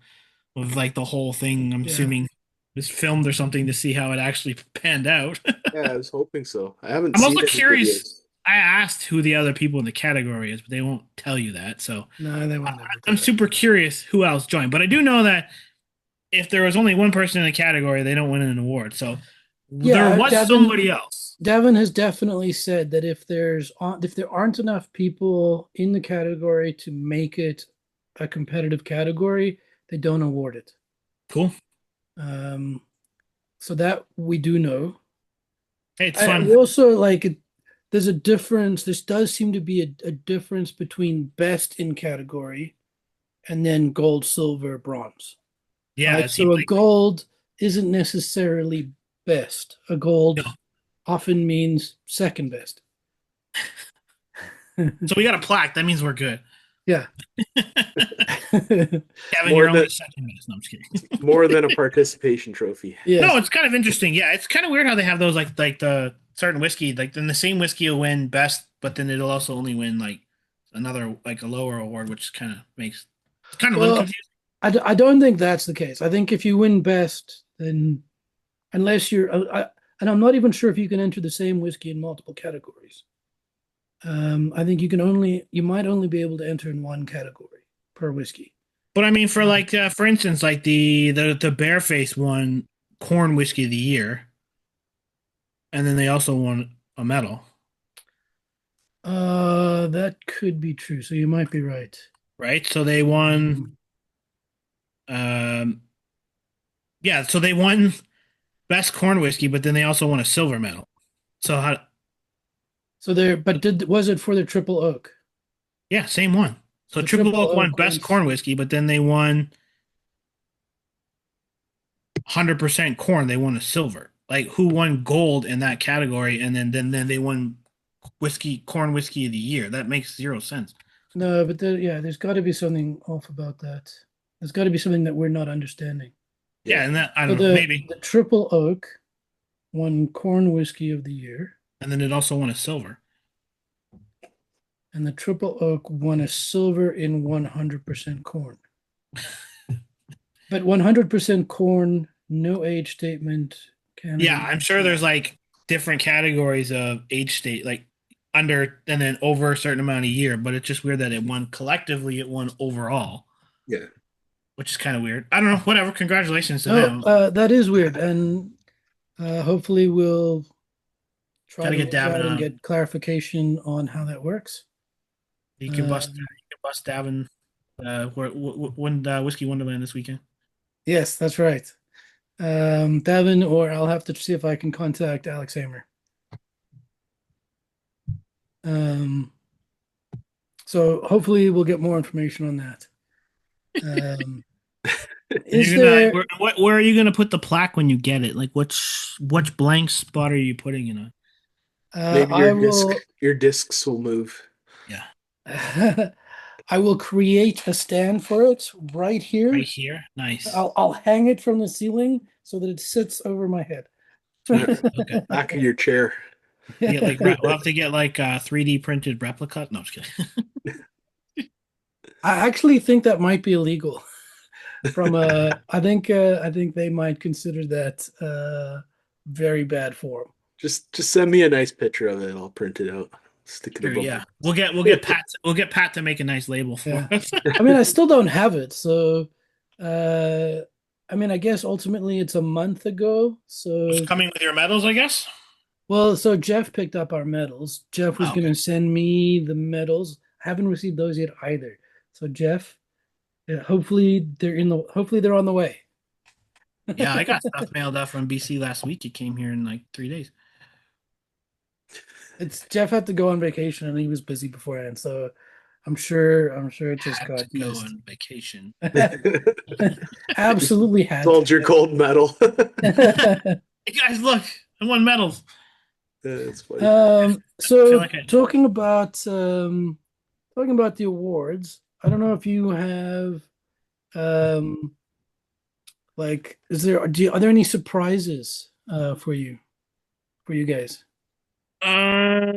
of like the whole thing. I'm Yeah. assuming was filmed or something to see how it actually panned out. yeah, I was hoping so. I haven't I'm seen also any curious. videos. I asked who the other people in the category is, but they won't tell you that. So No, they I- won't ever I'm tell super curious who else joined. But I do know that if there was only one person in the category, they don't win an award. So you. there Yeah, was somebody else. Devin has definitely said that if there aren't enough people in the category to make it a competitive category, they don't award it. Cool. Um, so that we do know. Hey, it's We fun. also there's a difference. This does seem to be a difference between best in category and then gold, silver, bronze. Yeah, Right. it seems So a like gold isn't necessarily best. A gold no. often means second best. So we got a plaque. That means we're good. Yeah. Kevin, More you're than only second best. No, I'm just kidding. more than a participation trophy. No, Yes. it's kind of interesting. Yeah, it's kind of weird how they have those like the certain whiskey, like then the same whiskey will win best, but then it'll also only win like another like a lower award, which kind of makes it's kind of a little Well, confusing. I don't think that's the case. I think if you win best, then unless and I'm not even sure if you can enter the same whiskey in multiple categories. I think you might only be able to enter in one category per whiskey. But I mean, for like for instance, like the Bearface won corn whiskey of the year, and then they also won a medal, That could be true. So you might be right. right? So they won, um, yeah, so they won best corn whiskey, but then they also won a silver medal. So how? So but was it for the triple oak? Yeah, same one. So So Triple triple Oak won oak best went. corn whiskey, but then they won 100% corn. They won a silver. Like who won gold in that category, and then they won corn whiskey of the year. That makes zero sense. No, but yeah, there's got to be something off about that. There's got to be something that we're not understanding. Yeah, Yeah. and that I So don't know, maybe. the triple oak won corn whiskey of the year, And then it also won a silver. and the triple oak won a silver in 100% corn. But 100% corn, no age statement, Yeah, Canada. I'm sure there's like different categories of age state. Like under and then over a certain amount of year, but it's just weird that it won collectively, it won overall, Yeah. which is kind of weird. I don't know, whatever. Congratulations to No, them. that is weird, and hopefully we'll try Gotta to get reach Davin out and on. get clarification on how that works. You Um, can bust Davin when Whiskey Wonderland this weekend. yes, that's right. Davin, or I'll have to see if I can contact Alex Hamer. Um, so hopefully we'll get more information on that. Um, And is you're gonna there? where are you gonna put the plaque when you get it? Like which blank spot are you putting it on? Maybe I will. your discs will move. Yeah, I will create a stand for it right right here. here. Nice. I'll hang it from the ceiling so that it sits over my head. Yeah. Okay. Back of your chair. You get like we'll have to get like 3D printed replica. No, I'm just kidding. I actually think that might be illegal. From I think they might consider that very bad form. Just send me a nice picture of it. I'll print it out. Stick it Sure, above. yeah. We'll get Pat to make a nice label for Yeah. us. I mean, I still don't have it, so uh I mean, I guess ultimately it's a month ago. It's So coming with your medals, I guess. well, so Jeff picked up our medals. Jeff was Oh, going okay. to send me the medals. I haven't received those yet either. So Jeff, hopefully they're on the way. Yeah, I got stuff mailed out from BC last week. It came here in like 3 days. It's Jeff had to go on vacation and he was busy beforehand, so I'm sure it just Had to got go missed. on vacation. Absolutely had Sold your gold medal. to. Hey guys, look, I won medals. That's funny. I feel So like I. talking about the awards, I don't know if you have um like are there any surprises for you guys? Uh,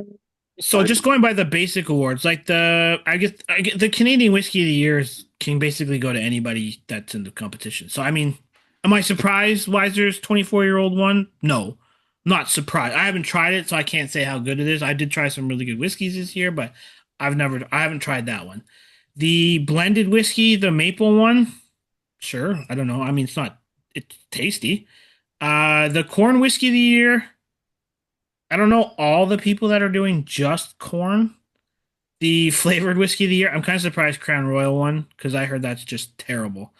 so I just going by the basic awards, like I get the Canadian Whiskey of the Year can basically go to anybody that's in the competition. So I mean, am I surprised Weiser's 24-year-old one? No, not surprised. I haven't tried it, so I can't say how good it is. I did try some really good whiskeys this year, but I haven't tried that one. The blended whiskey, the maple one, sure. I don't know. I mean, it's tasty. The corn whiskey of the year. I don't know all the people that are doing just corn. The flavored whiskey of the year, I'm kind of surprised Crown Royal won because I heard that's just terrible.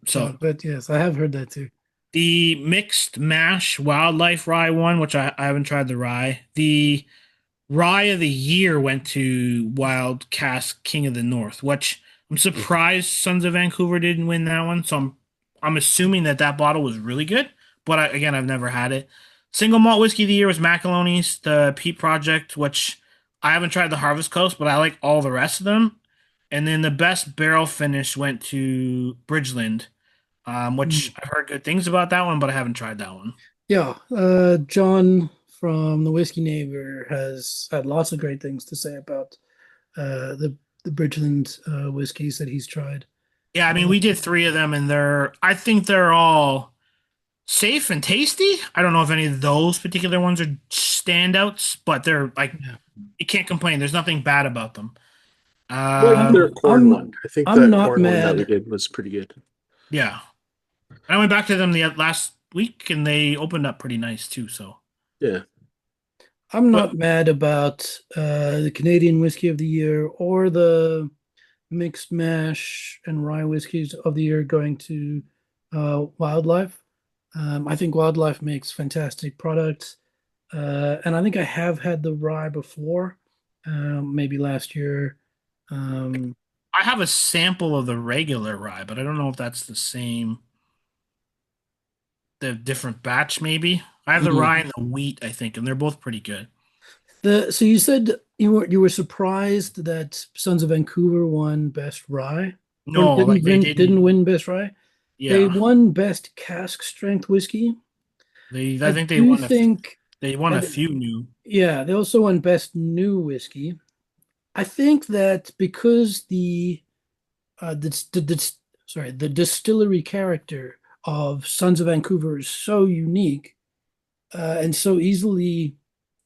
So But yes, I have heard that too. the mixed mash wildlife rye one, which I haven't tried the rye. The rye of the year went to Wild Cask King of the North, which I'm surprised Sons of Vancouver didn't win that one. So I'm assuming that bottle was really good, but again, I've never had it. Single malt whiskey of the year was Macaloni's, the Peat Project, which I haven't tried the Harvest Coast, but I like all the rest of them. And then the best barrel finish went to Bridgeland, Hmm. which I've heard good things about that one, but I haven't tried that one. Yeah, John from the Whiskey Neighbor has had lots of great things to say about the Bridgeland whiskeys that he's tried. Yeah, I mean, Uh, we did three of them, and I think they're all safe and tasty. I don't know if any of those particular ones are standouts, but they're like, yeah. you can't complain. There's nothing bad about them. like their Um, corn I'm one. I think I'm that not corn one that we mad. did was pretty good. Yeah. I went back to them the last week, and they opened up pretty nice too. So, Yeah. I'm but not mad about the Canadian Whiskey of the Year or the mixed mash and rye whiskeys of the year going to Wildlife. I think Wildlife makes fantastic products, and I think I have had the rye before, maybe last year. Um, I have a sample of the regular rye, but I don't know if that's the different batch. Maybe I have the mhm. rye and the wheat, I think, and they're both pretty good. So you said you were surprised that Sons of Vancouver won Best Rye, or No, like they didn't didn't. win Best Rye. They Yeah, won Best Cask Strength Whiskey. I I think do think, they won a and few new. yeah, they also won Best New Whiskey. I think that because the distillery character of Sons of Vancouver is so unique and so easily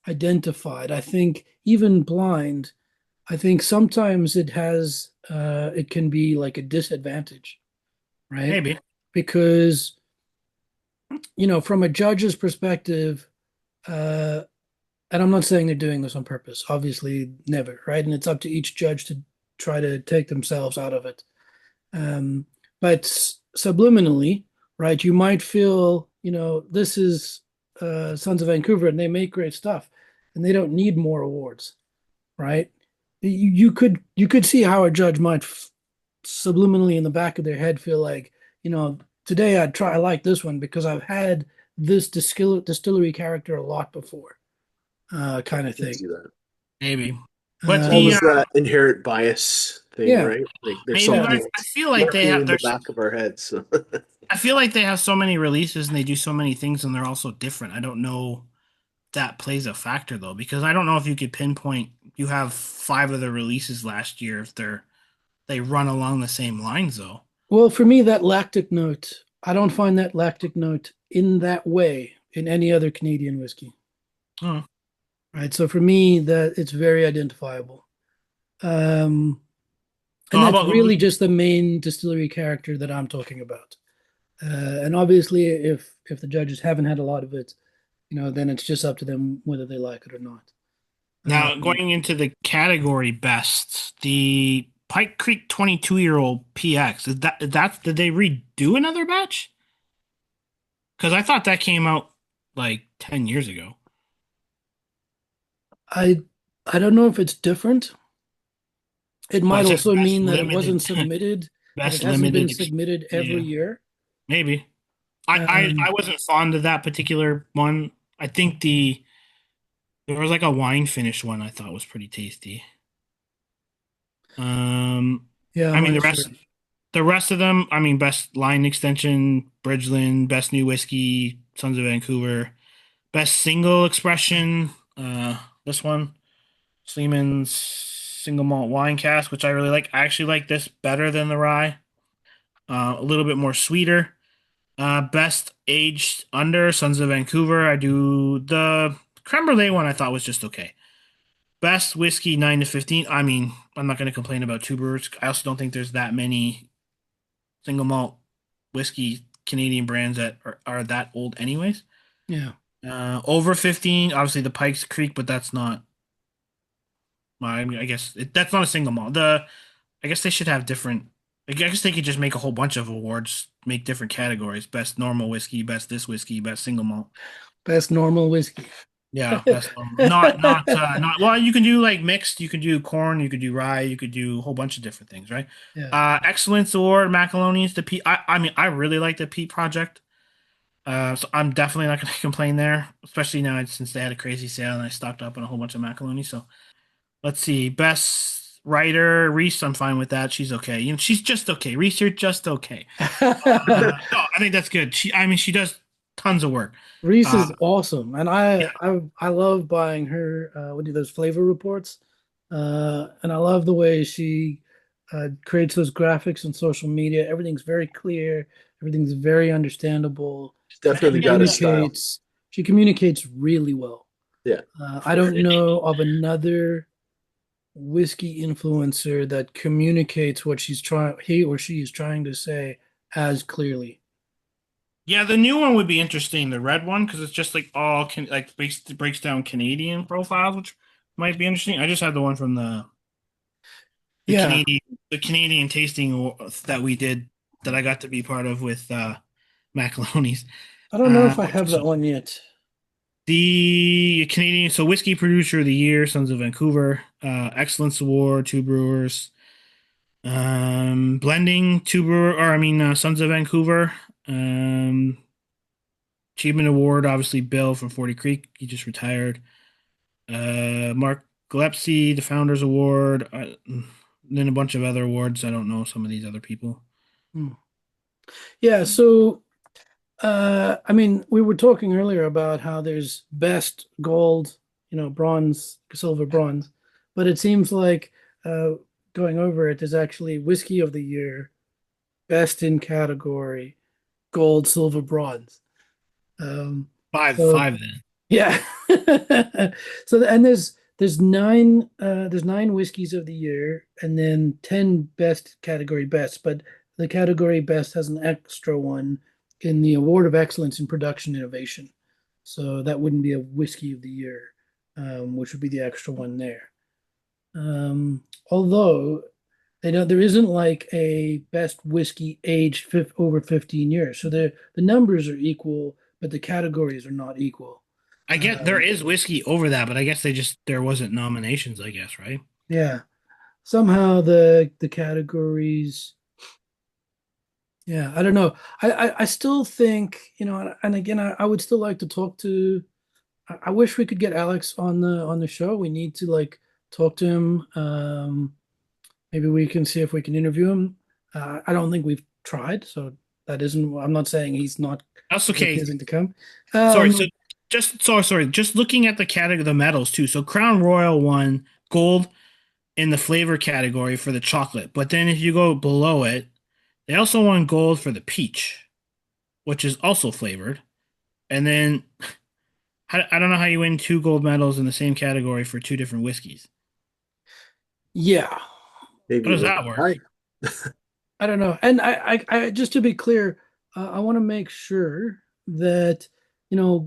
identified. I think even blind, I think sometimes it can be like a disadvantage, right? Maybe. Because, from a judge's perspective, uh, and I'm not saying they're doing this on purpose, obviously never, right? And it's up to each judge to try to take themselves out of it. Um, but subliminally, right, you might feel, this is Sons of Vancouver and they make great stuff and they don't need more awards, right? You could see how a judge might subliminally in the back of their head feel like, today I like this one because I've had this distillery character a lot before, kind of I can thing. see that. Maybe. But It's Um, almost that inherent bias thing, yeah, right? Like there's maybe, yeah. but something I that's feel like lurking in the back of our heads. So. I feel like they have so many releases and they do so many things and they're all so different. I don't know if that plays a factor though, because I don't know if you could pinpoint you have five of the releases last year if they run along the same lines though. Well, for me, that lactic note, I don't find that lactic note in that way in any other Canadian whiskey, Oh. right? So for me, that it's very identifiable. Um, So and how that's about really just the main distillery character that I'm talking about. And obviously, if the judges haven't had a lot of it, then it's just up to them whether they like it or not. now Um, going into the category best, the Pike Creek 22-year-old PX, did they redo another batch? Because I thought that came out like 10 years ago. I I don't know if it's different. It Well, might it says also best mean that it limited wasn't submitted, that it best hasn't been limited submitted every yeah, year. maybe. I Um, wasn't fond of that particular one. I think there was like a wine finish one I thought was pretty tasty. Um, yeah, I I'm mean not sure. the rest of them. I mean, best line extension, Bridgeland, best new whiskey, Sons of Vancouver, best single expression. This one, Sleeman's single malt wine cask, which I really like. I actually like this better than the rye. A little bit more sweeter. Best aged under Sons of Vancouver. I do the creme brulee one. I thought was just okay. Best whiskey 9 to 15. I mean, I'm not going to complain about two brewers. I also don't think there's that many single malt whiskey Canadian brands that are that old, anyways. Yeah. Over 15, obviously the Pikes Creek, but that's not. I mean, I guess that's not a single malt. I guess they should have different. I guess they could just make a whole bunch of awards, make different categories: best normal whiskey, best this whiskey, best single malt. Best normal whiskey. Yeah, best normal. Not. Well, you can do like mixed. You can do corn. You could do rye. You could do a whole bunch of different things, right? Yeah. Excellence Award, Macaloni's the Pete. I mean, I really like the Pete Project. So I'm definitely not going to complain there, especially now since they had a crazy sale and I stocked up on a whole bunch of macaroni. So let's see. Best writer, Reese, I'm fine with that. She's okay. She's just okay. Reese, you're just okay. No, I think that's good. I mean, she does tons of work. Reese Uh, is awesome, and yeah, I love buying her. What do those flavor reports? And I love the way she creates those graphics on social media. Everything's very clear. Everything's very understandable. She's She definitely got a style. communicates. She communicates really well. Yeah, I for don't sure. know of another whiskey influencer that communicates what he or she is trying to say as clearly. yeah. The new one would be interesting, the red one, because it's just like all like breaks down Canadian profiles, which might be interesting. I just had the one from the Yeah, Canadian the Canadian tasting that we did that I got to be part of with Macaloni's. I don't know if I Which have was that one yet. the Canadian Whiskey Producer of the Year, Sons of Vancouver, Excellence Award, two brewers, blending two brewer or I mean Sons of Vancouver, um, Achievement Award, obviously Bill from 40 Creek, he just retired. Mark Gillespie, the Founders Award, then a bunch of other awards. I don't know some of these other people. Hmm. Yeah, so I mean, we were talking earlier about how there's best gold, bronze, silver, bronze, but it seems like uh, going over it, there's actually whiskey of the year, best in category, gold, silver, bronze. Um, Five, so five then. Yeah. So and there's nine whiskeys of the year and then 10 best category best, but the category best has an extra one in the award of excellence in production innovation. So that wouldn't be a whiskey of the year, which would be the extra one there. Although they don't, there isn't like a best whiskey aged over 15 years. So the numbers are equal, but the categories are not equal. I get there Um, is whiskey over that, but I guess there wasn't nominations, I guess, right? yeah. Somehow the categories, yeah, I don't know. I still think, and again, I would still like to talk to. I wish we could get Alex on the show. We need to like talk to him. Maybe we can see if we can interview him. I don't think we've tried, so that isn't. I'm not saying he's not That's okay. refusing to come. Sorry, Um, so sorry, just looking at the category, the medals too. So Crown Royal won gold in the flavor category for the chocolate, but then if you go below it, they also won gold for the peach, which is also flavored. And then I don't know how you win two gold medals in the same category for two different whiskeys. yeah, How Maybe it does was that work? high. I don't know. And I just to be clear, I want to make sure that,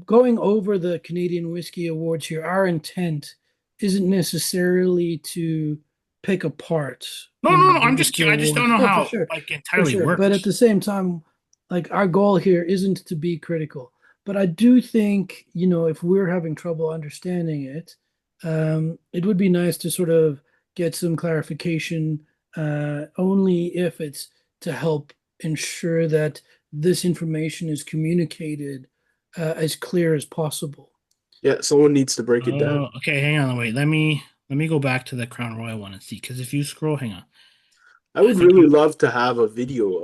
going over the Canadian Whiskey Awards here, our intent isn't necessarily to pick apart, No, no, no. the I whiskey just don't awards. know Oh, for how sure, like for entirely sure. But at works. the same time, like our goal here isn't to be critical. But I do think, if we're having trouble understanding it, it would be nice to sort of get some clarification only if it's to help ensure that this information is communicated as clear as possible. Yeah, someone needs to break it down. Oh, okay. Hang on. Wait. Let me go back to the Crown Royal one and see. Because if you scroll, hang on. I I would think really you. love to have a video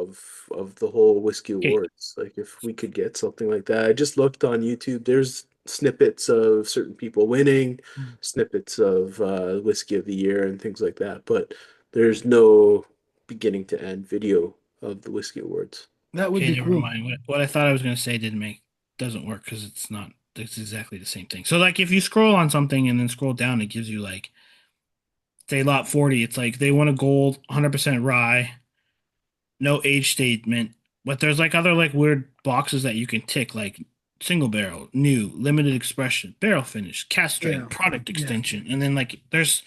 of the whole whiskey Okay. awards. Like if we could get something like that. I just looked on YouTube. There's snippets of certain people winning, snippets of whiskey of the year and things like that, but there's no beginning to end video of the whiskey awards. That would Okay. be Never cool. mind. What I thought I was gonna say doesn't work because it's not. It's exactly the same thing. So like if you scroll on something and then scroll down, it gives you like say lot 40. It's like they won a gold, 100% rye, no age statement, but there's like other like weird boxes that you can tick, like single barrel, new, limited expression, barrel finish, cast Yeah. strength, product Yeah. extension, and then like there's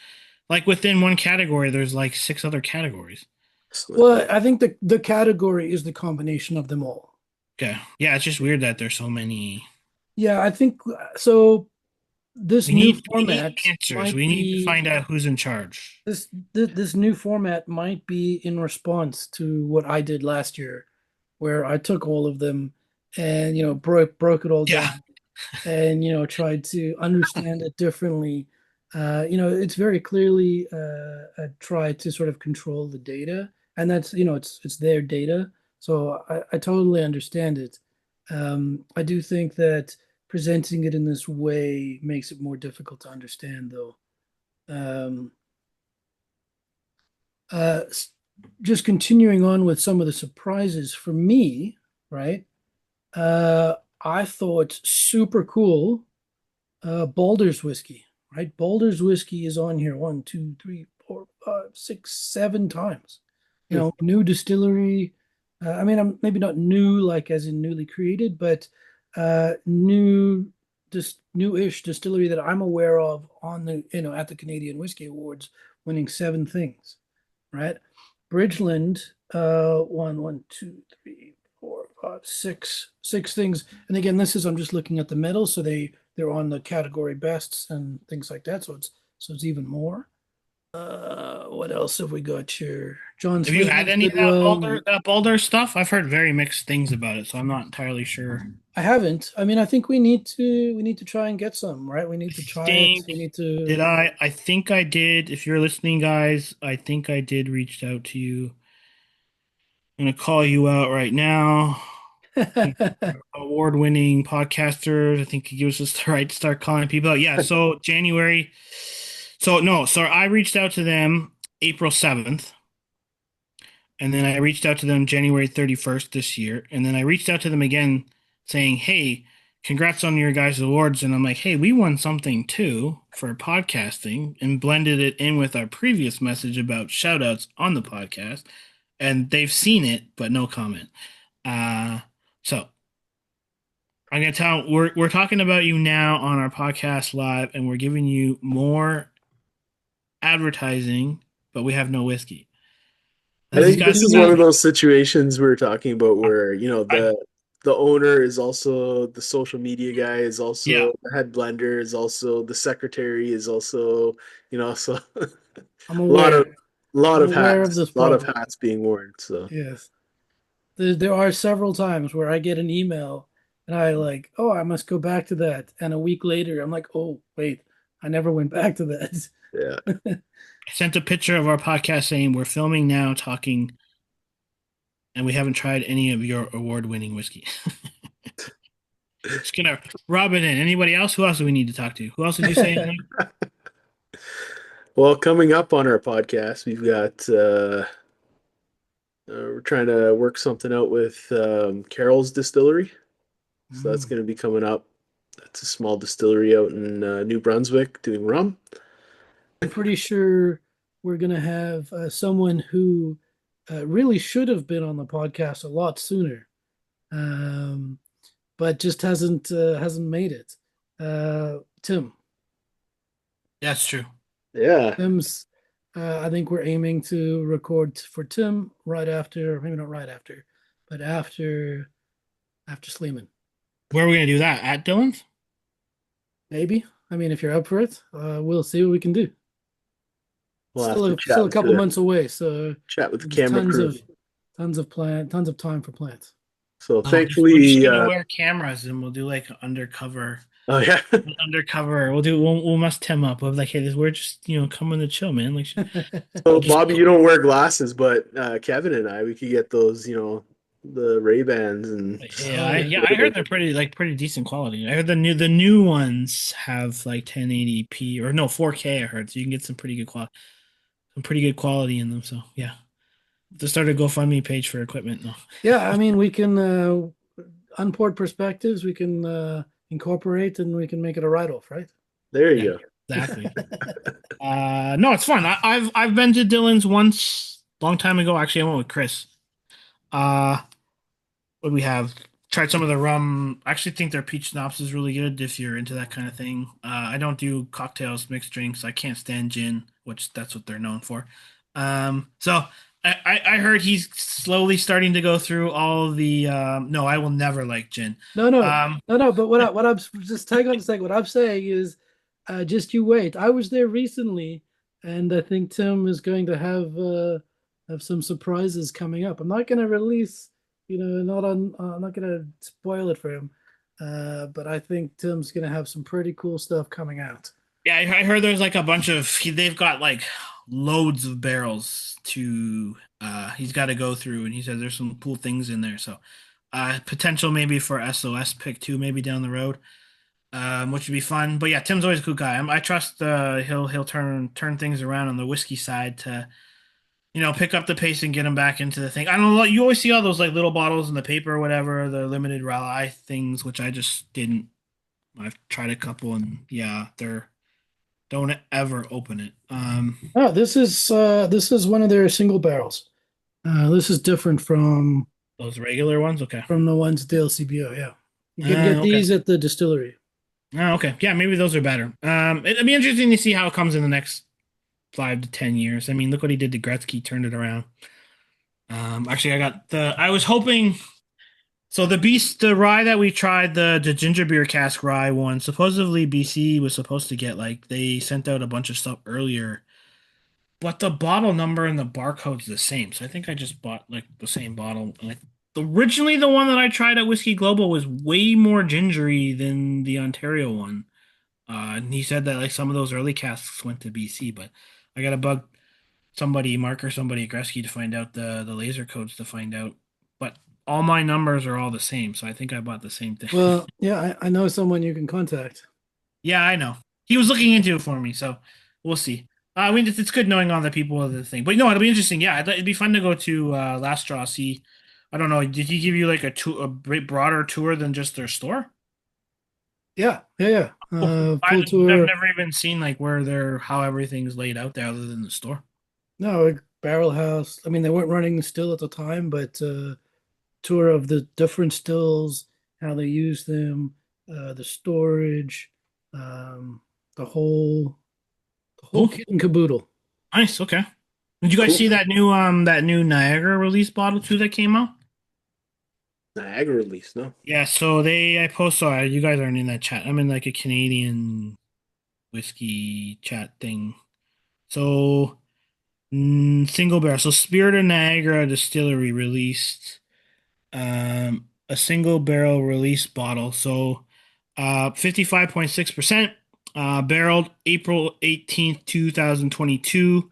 like within one category, there's like six other categories. So, Well, I think the category is the combination of them all. Okay, yeah, it's just weird that there's so many. Yeah, I think so. This new We need format answers. might We need to be find out who's in charge. this new format might be in response to what I did last year, where I took all of them and broke it all Yeah. down and tried to understand it differently. It's very clearly a try to sort of control the data, and that's it's their data, so I totally understand it. I do think that presenting it in this way makes it more difficult to understand, though. Um, uh, just continuing on with some of the surprises for me, right? Uh, I thought super cool. Baldurs whiskey, right? Baldurs whiskey is on here one, two, three, four, five, six, 7 times. New distillery. I mean, I'm maybe not new like as in newly created, but just newish distillery that I'm aware of on the at the Canadian Whiskey Awards, winning 7 things, right? Bridgeland won one, two, three, four, five, six things. And again, this is I'm just looking at the medals, so they're on the category bests and things like that. So it's even more. What else have we got here? John Have you had Slavens any of did well. Baldur stuff? I've heard very mixed things about it, so I'm not entirely sure. I haven't. I mean, I think we need to try and get some, right? We I need to try it. think We need to. did I? I think I did. If you're listening, guys, I think I did reach out to you. I'm gonna call you out right now. Award-winning podcasters. I think he gives us the right to start calling people out. Yeah. So January. So no. So I reached out to them April 7th, and then I reached out to them January 31st this year, and then I reached out to them again saying, "Hey, congrats on your guys' awards. And I'm like, hey, we won something too for podcasting and blended it in with our previous message about shout outs on the podcast. And they've seen it, but no comment. So I'm gonna tell we're talking about you now on our podcast live, and we're giving you more advertising, but we have no whiskey. I These think guys this are is one gonna. of those situations we were talking about where, I, the owner is also the social media guy, is yeah, also the head blender, is also the secretary, is also, so a I'm lot of aware. lot I'm of aware of hats, this a lot of problem. hats being worn. So Yes. There are several times where I get an email and I like, oh, I must go back to that. And a week later, I'm like, oh, wait, I never went back to that. yeah. I sent a picture of our podcast saying we're filming now, talking, and we haven't tried any of your award-winning whiskey. Just gonna rub it in. Anybody else? Who else do we need to talk to? Who else did you say? Well, coming up on our podcast, we've got we're trying to work something out with Carol's Distillery. So that's Mm. going to be coming up. That's a small distillery out in New Brunswick doing rum. I'm pretty sure we're going to have someone who really should have been on the podcast a lot sooner, um, but just hasn't made it. Tim. That's true. Yeah, Tim's. I think we're aiming to record for Tim right after, maybe not right after, but after Sleeman. Where are we gonna do that? At Dillons? Maybe. I mean, if you're up for it, we'll see what we can do. we'll have to Still a couple months away, so chat with the there's camera crew. tons of time for plants. So We're just thankfully, gonna wear cameras and we'll do like undercover. oh yeah. Undercover. We'll mess Tim up. We'll be like, hey, we're just coming to chill, man. Like, So just Bobby, you don't wear glasses, but Kevin and I, we could get those, the Ray-Bans and yeah, Oh yeah. I heard they're pretty decent quality. I heard the new ones have like 1080p or no 4K. I heard so you can get some pretty good quality in them. So yeah, just start a GoFundMe page for equipment. No, Yeah, I mean, we can unpoured perspectives, we can incorporate and we can make it a write-off, right? there yeah, you go. exactly. No, it's fun. I've been to Dillon's once, long time ago. Actually, I went with Chris. Uh, what do we have? Tried some of the rum. I actually think their peach schnapps is really good if you're into that kind of thing. I don't do cocktails, mixed drinks. I can't stand gin, which that's what they're known for. So I heard he's slowly starting to go through all the. No, I will never like gin. No, no, Um, no. But what I'm just hang on a second. What I'm saying is, just you wait. I was there recently, and I think Tim is going to have some surprises coming up. I'm not going to release, not on. I'm not going to spoil it for him. But I think Tim's going to have some pretty cool stuff coming out. yeah, I heard there's like a bunch of. They've got like loads of barrels to. He's got to go through, and he said there's some cool things in there. So, potential maybe for SOS pick two, maybe down the road. Which would be fun. But yeah, Tim's always a cool guy. I trust he'll turn things around on the whiskey side to pick up the pace and get him back into the thing. I don't know. You always see all those like little bottles in the paper or whatever, the limited rye things, which I just didn't. I've tried a couple and yeah, they're don't ever open it. Oh, this is one of their single barrels. This is different Those regular ones, okay. from the ones at the LCBO. Yeah, you can get Okay. these at the distillery. Oh, okay. Yeah, maybe those are better. It'd be interesting to see how it comes in the next 5 to 10 years. I mean, look what he did to Gretzky, turned it around. Actually, I was hoping. So the rye that we tried, the ginger beer cask rye one, supposedly BC was supposed to get like they sent out a bunch of stuff earlier, but the bottle number and the barcode's the same. So I think I just bought like the same bottle. Originally, the one that I tried at Whiskey Global was way more gingery than the Ontario one. And he said that like some of those early casks went to BC, but I got to bug Mark or somebody at Gretzky to find out the laser codes to find out. But all my numbers are all the same, so I think I bought the same thing. Well, yeah, I know someone you can contact. Yeah, I know. He was looking into it for me, so we'll see. I mean, it's good knowing all the people of the thing, but no, it'll be interesting. Yeah, it'd be fun to go to Last Straw. See, I don't know. Did he give you like a bit broader tour than just their store? Yeah, yeah, yeah. Oh, Full I've tour. never even seen like where they're how everything's laid out there other than the store. No, like Barrel House. I mean, they weren't running the still at the time, but tour of the different stills, how they use them, the storage, um, the whole the whole Cool. kit and caboodle. Nice. Okay. Did you guys Cool. see that new Niagara release bottle too that came out? Niagara release, no? Yeah, so I post sorry, you guys aren't in that chat. I'm in like a Canadian whiskey chat thing. So single barrel. So Spirit of Niagara Distillery released a single barrel release bottle. So 55.6%, barreled April 18th, 2022.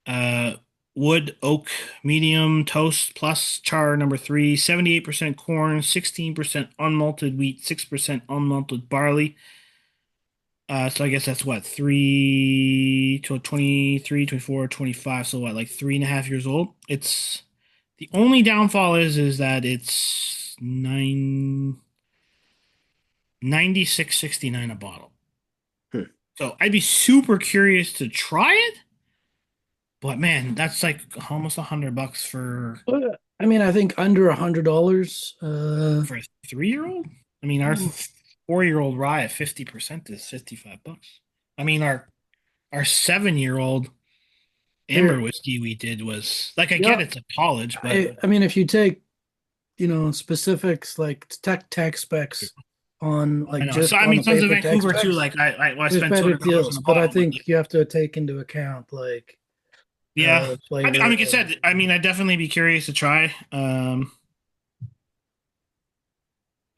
Uh, wood oak medium toast plus char number three, 78% corn, 16% unmalted wheat, 6% unmalted barley. So I guess that's what, 23, 24, 25. So what, like 3.5 years old? It's the only downfall is that it's 96.69 a bottle. Hmm. So I'd be super curious to try it, but man, that's like almost $100 I mean, I think under $100. for a 3-year-old. I mean, our 4-year-old rye at 50% is $55. I mean, our 7-year-old There, amber whiskey we did was like I yeah. get it's a college, but I mean, if you take specifics like tech specs on I like know. So just I on mean, the Sons of paper tech Vancouver too. specs, Like I there's spent two better hundred dollars on deals, a but I bottle, but like think you have to take into account like yeah. I flavor. mean, like I said, I mean, I'd definitely be curious to try. I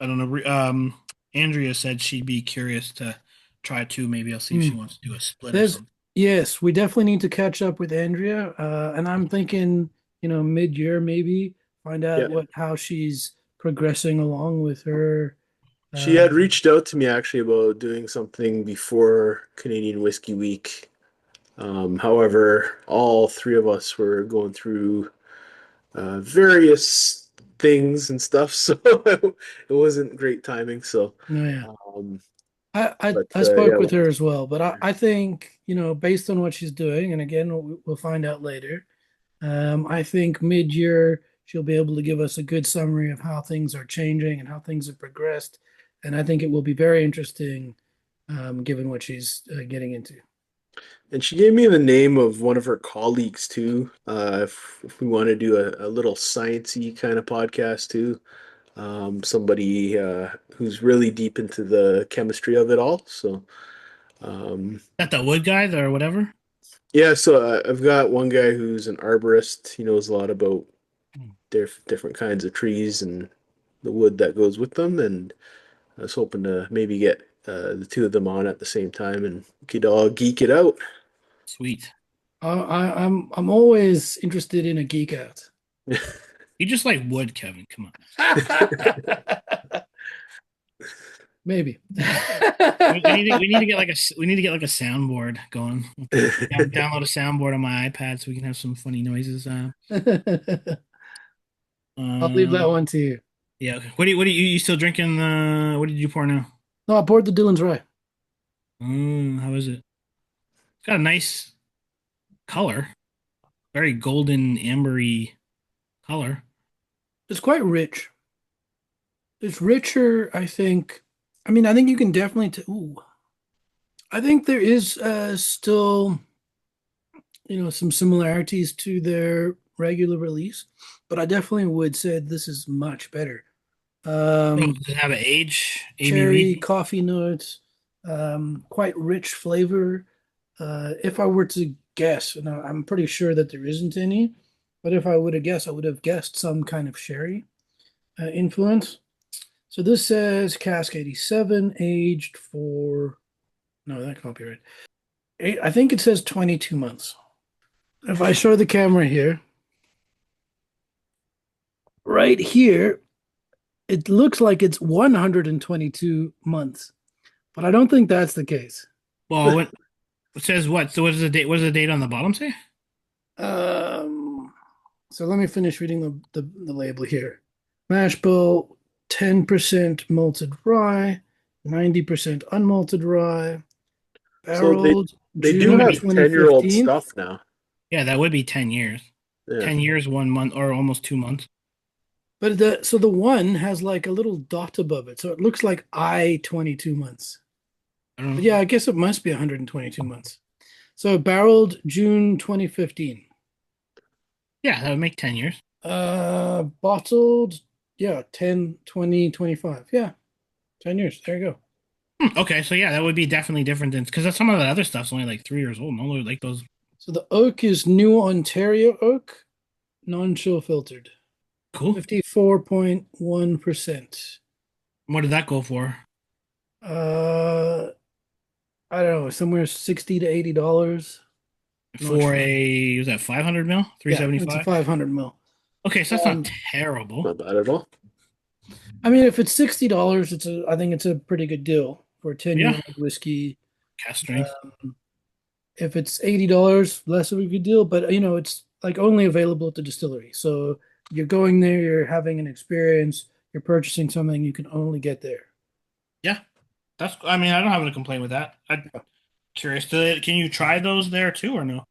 don't know. Andrea said she'd be curious to try too. Maybe I'll see if she Mm. wants to do a split or There's something. Yes, we definitely need to catch up with Andrea, and I'm thinking mid-year maybe find Yeah. out what how she's progressing along with her. She Uh, had reached out to me actually about doing something before Canadian Whiskey Week. However, all three of us were going through various things and stuff, so it wasn't great timing. So, no, yeah. um, I yeah, spoke with her as well, but I think, based on what she's doing, and again, we'll find out later. I think mid-year she'll be able to give us a good summary of how things are changing and how things have progressed, and I think it will be very interesting, given what she's getting into. and she gave me the name of one of her colleagues too. If we want to do a little sciencey kind of podcast too, somebody who's really deep into the chemistry of it all. So, um, That the wood guy or whatever. yeah, so I've got one guy who's an arborist. He knows a lot about different kinds of trees and the wood that goes with them. And I was hoping to maybe get the two of them on at the same time and we could all geek it out. Sweet. I'm always interested in a geek out. You just like wood, Kevin. Come on. Maybe. We need to get like we need to get like a soundboard going. Download a soundboard on my iPad so we can have some funny noises. I'll leave Uh, that one to you. yeah. Okay. What do you still drinking? What did you pour now? No, I poured the Dillons Rye. How is it? It's got a nice color, very golden ambery color. It's quite rich. It's richer, I think. I mean, I think you can definitely. Ooh, I think there is still, some similarities to their regular release, but I definitely would say this is much better. Oh, Um, does it have an Cherry, ABV? coffee notes, quite rich flavor. If I were to guess, and I'm pretty sure that there isn't any, but if I would have guessed, I would have guessed some kind of sherry influence. So this says cask 87, aged for, no, that can't be right. I think it says 22 months. If I show the camera here, right here, it looks like it's 122 months, but I don't think that's the case. Well, what it says what? So what is the date? What does the date on the bottom say? Um, so let me finish reading the label here. Mash bill, 10% malted rye, 90% unmalted rye, So barreled they do June Would have be 10-year-old 2015. stuff now. yeah, that would be 10 years. Yeah. 10 years, 1 month, or almost 2 months. But the one has like a little dot above it. So it looks like I 22 months. I don't know. But yeah, I guess it must be 122 months. So barreled June 2015. Yeah, that would make 10 years. Bottled, yeah, 10, 20, 25. Yeah, 10 years. There you go. Okay, so yeah, that would be definitely different than because some of the other stuff's only like 3 years old. No, like those. So the oak is New Ontario oak, non-chill filtered. Cool. 54.1%. What did that go for? Uh, I don't know, somewhere 60 to $80. Not For sure. a was that 500 mil, Yeah, it's a 375? 500 mil. Okay, so that's not Um, terrible. Not bad at all. I mean, if it's $60, I think it's a pretty good deal for a Yeah, 10-year-old whiskey. cast strength. If it's $80, less of a good deal, but it's like only available at the distillery. So you're going there, you're having an experience, you're purchasing something you can only get there. Yeah, that's. I mean, I don't have a complaint with that. I'm curious. Can you try those there too, or no?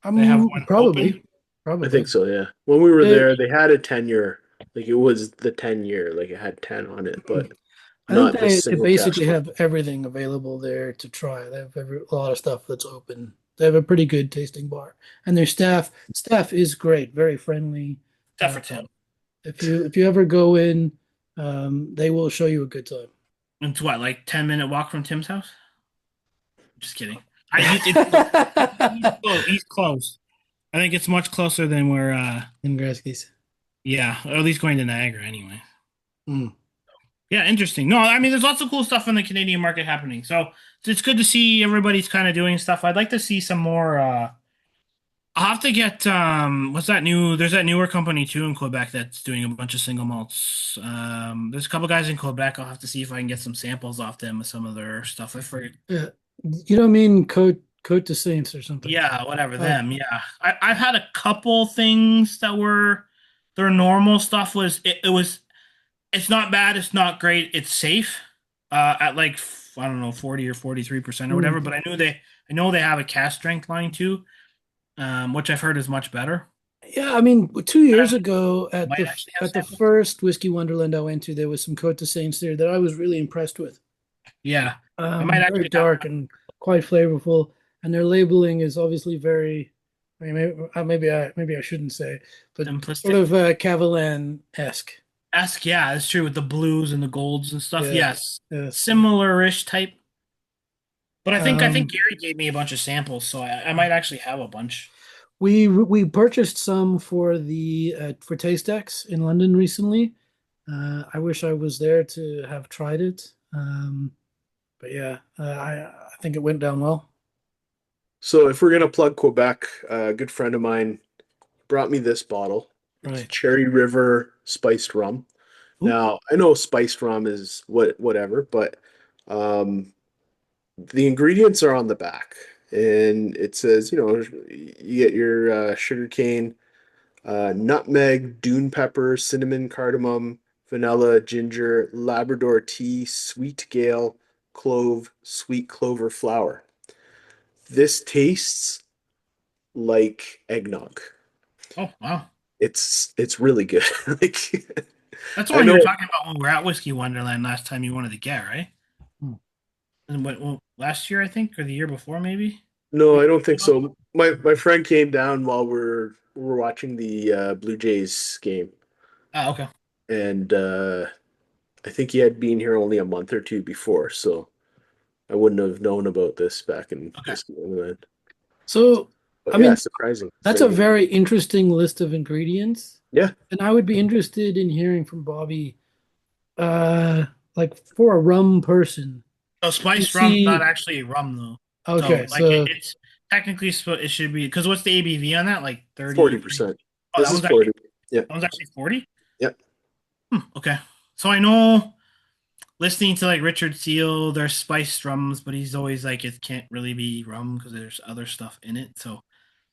They have one Probably, open. I probably. think so, yeah. When we were They, there, they had a 10-year, like it was the 10-year, like it had 10 on it, but I think not this they single cask basically one. have everything available there to try. They have a lot of stuff that's open. They have a pretty good tasting bar, and their staff is great, very friendly. Except Uh, for Tim. if you ever go in, they will show you a good time. It's what, like 10-minute walk from Tim's house? Just kidding. He's close. He's close. I think it's much closer than where. In Gretzky's. Yeah, or at least going to Niagara anyway. Mm. Yeah, interesting. No, I mean, there's lots of cool stuff in the Canadian market happening. So it's good to see everybody's kind of doing stuff. I'd like to see some more. I'll have to get what's that new? There's that newer company too in Quebec that's doing a bunch of single malts. There's a couple guys in Quebec. I'll have to see if I can get some samples off them of some of their stuff. I forget. Yeah. You don't mean Cote de Saints or something? Yeah, whatever Oh, them. Yeah, I've had a couple things that were their normal stuff was it was it's not bad, it's not great, it's safe. At like I don't know 40 or 43% or mm. whatever. But I know they have a cast strength line too, which I've heard is much better. Yeah. I mean, 2 years I ago might actually have at the samples. first Whisky Wonderland I went to, there was some Cote de Saints there that I was really impressed with. Yeah, I might Very actually have dark and quite flavorful, and their labeling is obviously very. I mean, maybe I shouldn't say, but sort simplistic. of Catalan-esque. Ask, yeah, it's true with the blues and the golds and stuff. Yeah. Yes, Yes. similar-ish type. But I think Um, Gary gave me a bunch of samples, so I might actually have a bunch. we purchased some for the for Taste X in London recently. I wish I was there to have tried it. But yeah, I think it went down well. So if we're gonna plug Quebec, a good friend of mine brought me this bottle. It's Right. Cherry River spiced rum. Ooh. Now, I know spiced rum is whatever, but um, the ingredients are on the back, and it says, you get your sugar cane, nutmeg, dune pepper, cinnamon, cardamom, vanilla, ginger, Labrador tea, sweet gale, clove, sweet clover flower. This tastes like eggnog. Oh, wow. It's really good. Like That's the I one you know were talking about when we were at Whiskey Wonderland last time you wanted to get, right? Hmm. And what, well, last year, I think, or the year before, maybe? no, I don't think so. My friend came down while we're watching the Blue Jays game, Ah, okay. and I think he had been here only a month or two before, so I wouldn't have known about this back in Okay. Whiskey Wonderland. So, But I yeah, mean, surprising. that's a very interesting list of ingredients, Yeah, and I would be interested in hearing from Bobby. Uh, like for a rum person, So you spiced rum's not see. actually rum, though. So, Okay, like, so it's technically, it should be, because what's the ABV on that? Like 30, 40? 40%. Oh, This is 40. Yeah, that one's actually 40? yeah. Okay. So I know listening to like Richard Seal, there's spiced rums, but he's always like, it can't really be rum because there's other stuff in it. So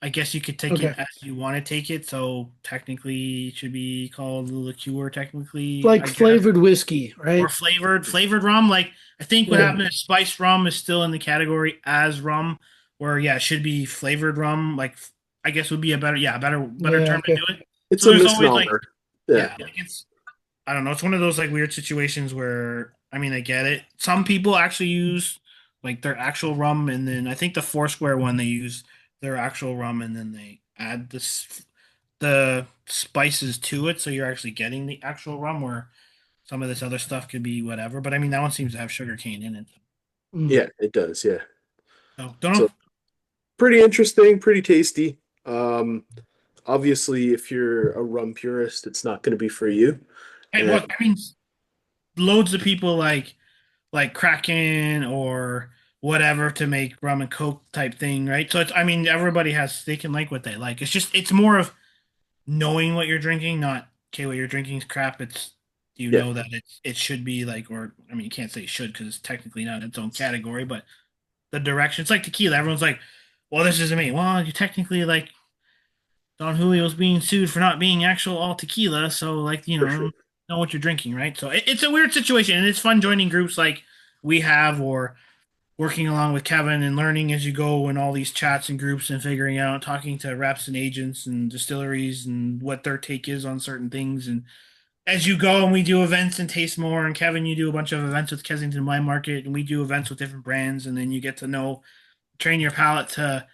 I guess you could take it Okay. as you want to take it. So technically, it should be called a liqueur. Technically, Like I guess, flavored whiskey, or right? flavored rum. Like I think what Yeah. happened is spiced rum is still in the category as rum, where yeah, it should be flavored rum. Like I guess would be a better Yeah. term to Okay. do it. It's So a there's always like misnomer. Yeah, yeah, like it's I don't know. It's one of those like weird situations where I mean I get it. Some people actually use like their actual rum, and then I think the Foursquare one they use their actual rum, and then they add the spices to it, so you're actually getting the actual rum. Where some of this other stuff could be whatever, but I mean that one seems to have sugar cane in it. Mm. yeah, it does. Yeah. So don't know. So pretty interesting, pretty tasty. Um, Obviously, if you're a rum purist, it's not going to be for you. Hey, And look, I mean, loads of people like Kraken or whatever to make rum and coke type thing, right? So it's I mean everybody has they can like what they like. It's just it's more of knowing what you're drinking, not okay, what you're drinking is crap. It's you yeah, know that it should be like, or I mean you can't say should because it's technically not its own category, but the direction. It's like tequila. Everyone's like, well, this isn't me. Well, you technically like Don Julio's being sued for not being actual all tequila, so like for sure. know what you're drinking, right? So it's a weird situation, and it's fun joining groups like we have, or working along with Kevin and learning as you go in all these chats and groups and figuring out, talking to reps and agents and distilleries and what their take is on certain things. And as you go and we do events and taste more, and Kevin, you do a bunch of events with Kensington Wine Market, and we do events with different brands, and then you get to know, train your palate to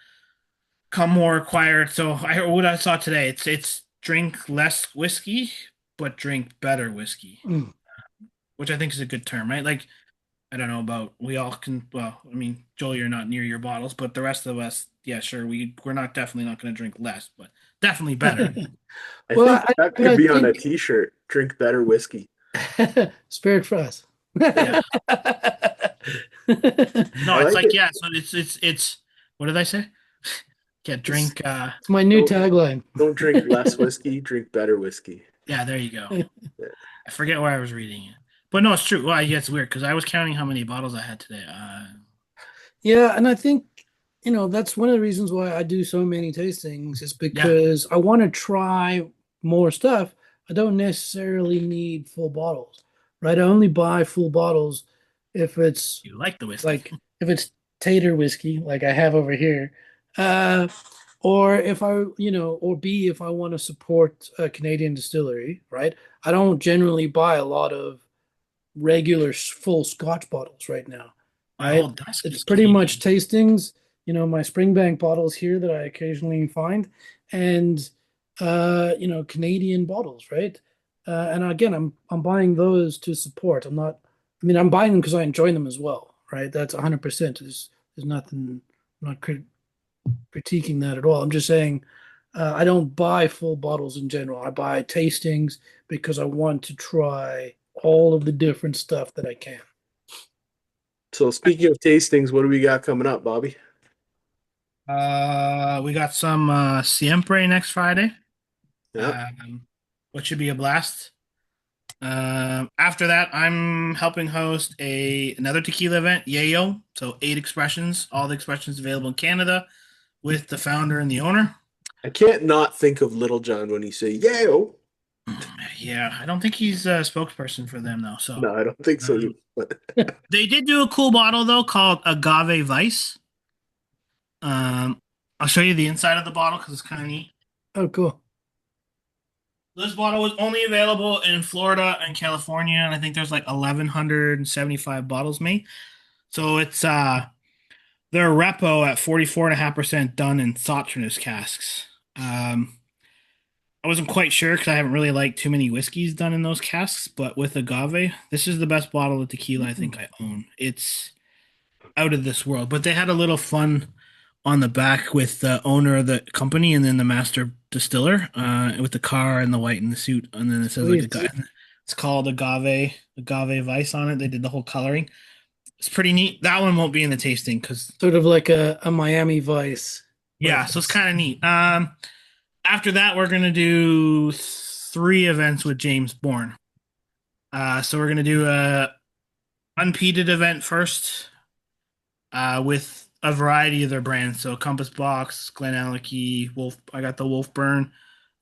come more acquired. So what I saw today, it's drink less whiskey, but drink better whiskey, Mm. which I think is a good term, right? Like I don't know about we all can. Well, I mean, Joel, you're not near your bottles, but the rest of us, yeah, sure, we're not definitely not going to drink less, but definitely better. I Well, think that but could I be on a think t-shirt. Drink better whiskey. Spirit for us. Yeah. I No, it's like like it. yeah. So it's what did I say? Yeah, It's drink. It's my new don't tagline. don't drink less whiskey, drink better whiskey. Yeah, there you go. Yeah. I forget where I was reading it, but no, it's true. Well, yeah, it's weird because I was counting how many bottles I had today. Yeah, and I think, that's one of the reasons why I do so many tastings is Yeah, because I want to try more stuff. I don't necessarily need full bottles, right? I only buy full bottles if it's you like the whiskey. like if it's tater whiskey, like I have over here, uh, or if or B, if I want to support a Canadian distillery, right? I don't generally buy a lot of regular full Scotch bottles right now, My right? whole desk It's is pretty much Canadian. tastings, my Springbank bottles here that I occasionally find, and Canadian bottles, right? And again, I'm buying those to support. I'm not. I mean, I'm buying them because I enjoy them as well, right? That's 100%. There's nothing. I'm not critiquing that at all. I'm just saying I don't buy full bottles in general. I buy tastings because I want to try all of the different stuff that I can. So speaking of tastings, what do we got coming up, Bobby? We got some Siempre next Friday, Yeah. um, which should be a blast. After that, I'm helping host another tequila event, Yayo. So 8 expressions, all the expressions available in Canada, with the founder and the owner. I can't not think of Little John when you say "Yale." Yeah, I don't think he's a spokesperson for them though. So No, I don't think so um, either. But they did do a cool bottle though called Agave Vice. Um, I'll show you the inside of the bottle because it's kind of neat. Oh, cool. This bottle was only available in Florida and California, and I think there's like 1,175 bottles made. So it's their repo at 44.5% done in Sauternes casks. I wasn't quite sure because I haven't really liked too many whiskeys done in those casks, but with agave, this is the best bottle of tequila I think I own. It's out of this world. But they had a little fun on the back with the owner of the company and then the master distiller, with the car and the white and the suit, and then it says like a Sweet. guy. It's called Agave Vice on it. They did the whole coloring. It's pretty neat. That one won't be in the tasting because Sort of like a Miami Vice yeah, so it's reference. kind of neat. After that, we're gonna do 3 events with James Bourne. So we're gonna do a unpeated event first, with a variety of their brands. So Compass Box, Glenallachie, Wolf. I got the Wolf Burn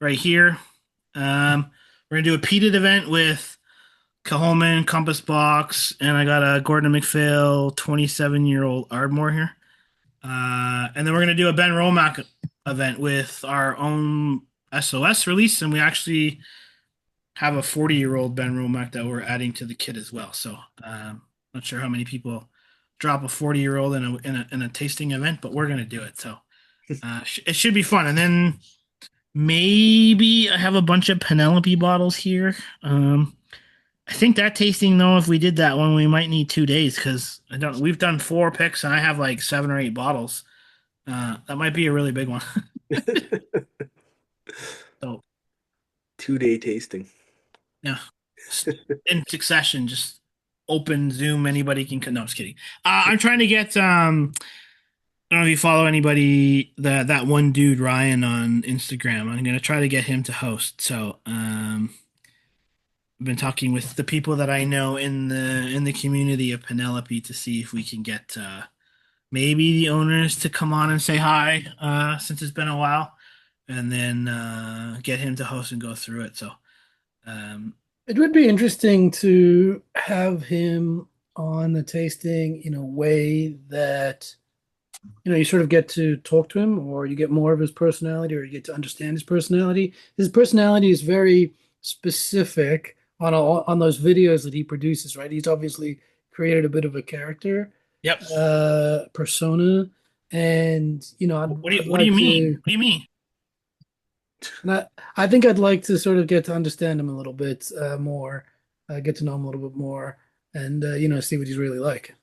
right here. We're gonna do a peated event with Cahoman, Compass Box, and I got a Gordon MacPhail 27-year-old Ardmore here. And then we're gonna do a Ben Romack event with our own SOS release, and we actually have a 40-year-old Ben Romack that we're adding to the kit as well. So not sure how many people drop a 40-year-old in a tasting event, but we're gonna do it. So it should be fun. And then maybe I have a bunch of Penelope bottles here. I think that tasting though, if we did that one, we might need 2 days because I don't. We've done 4 picks and I have like 7 or 8 bottles. That might be a really big one. So 2 day tasting. yeah, in succession, just open Zoom. Anybody can. No, I'm just kidding. I'm trying to get. I don't know if you follow anybody that one dude Ryan on Instagram. I'm gonna try to get him to host. So I've been talking with the people that I know in the community of Penelope to see if we can get maybe the owners to come on and say hi since it's been a while, and then get him to host and go through it. So um, It would be interesting to have him on the tasting in a way that you sort of get to talk to him, or you get more of his personality, or you get to understand his personality. His personality is very specific on those videos that he produces, right? He's obviously created a bit of a character, yep. persona, and I'd What do you like mean? to. What do you mean? And I think I'd like to sort of get to understand him a little bit more, get to know him a little bit more, and see what he's really like.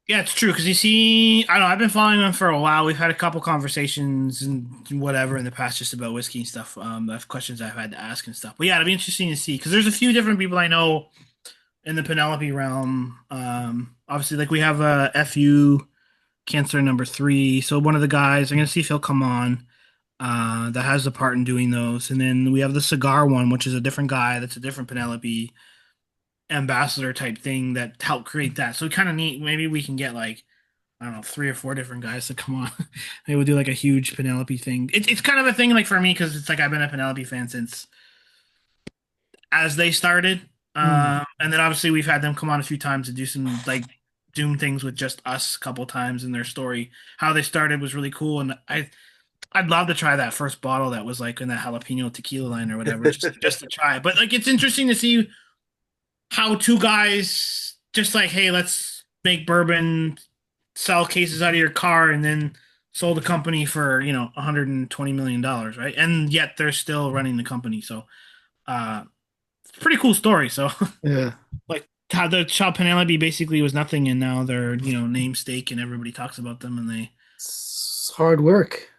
Yeah, it's true because you see, I don't know. I've been following him for a while. We've had a couple conversations and whatever in the past, just about whiskey and stuff. I have questions I've had to ask and stuff. But yeah, it'll be interesting to see because there's a few different people I know in the Penelope realm. Obviously, like we have a FU Cancer number 3. So one of the guys, I'm gonna see if he'll come on. That has a part in doing those, and then we have the cigar one, which is a different guy. That's a different Penelope ambassador type thing that helped create that. So kind of neat. Maybe we can get like I don't know 3 or 4 different guys to come on. They would do like a huge Penelope thing. It's kind of a thing like for me because it's like I've been a Penelope fan since as they started. Hmm. And then obviously we've had them come on a few times to do some like Doom things with just us a couple times in their story. How they started was really cool, and I'd love to try that first bottle that was like in that jalapeno tequila line or whatever, just to try. But like it's interesting to see how two guys just like, hey, let's make bourbon, sell cases out of your car, and then sold a company for $120 million, right? And yet they're still running the company. So it's a pretty cool story. So Yeah. like how the Shop Penelope basically was nothing, and now they're namesake, and everybody talks about them, and they It's hard work.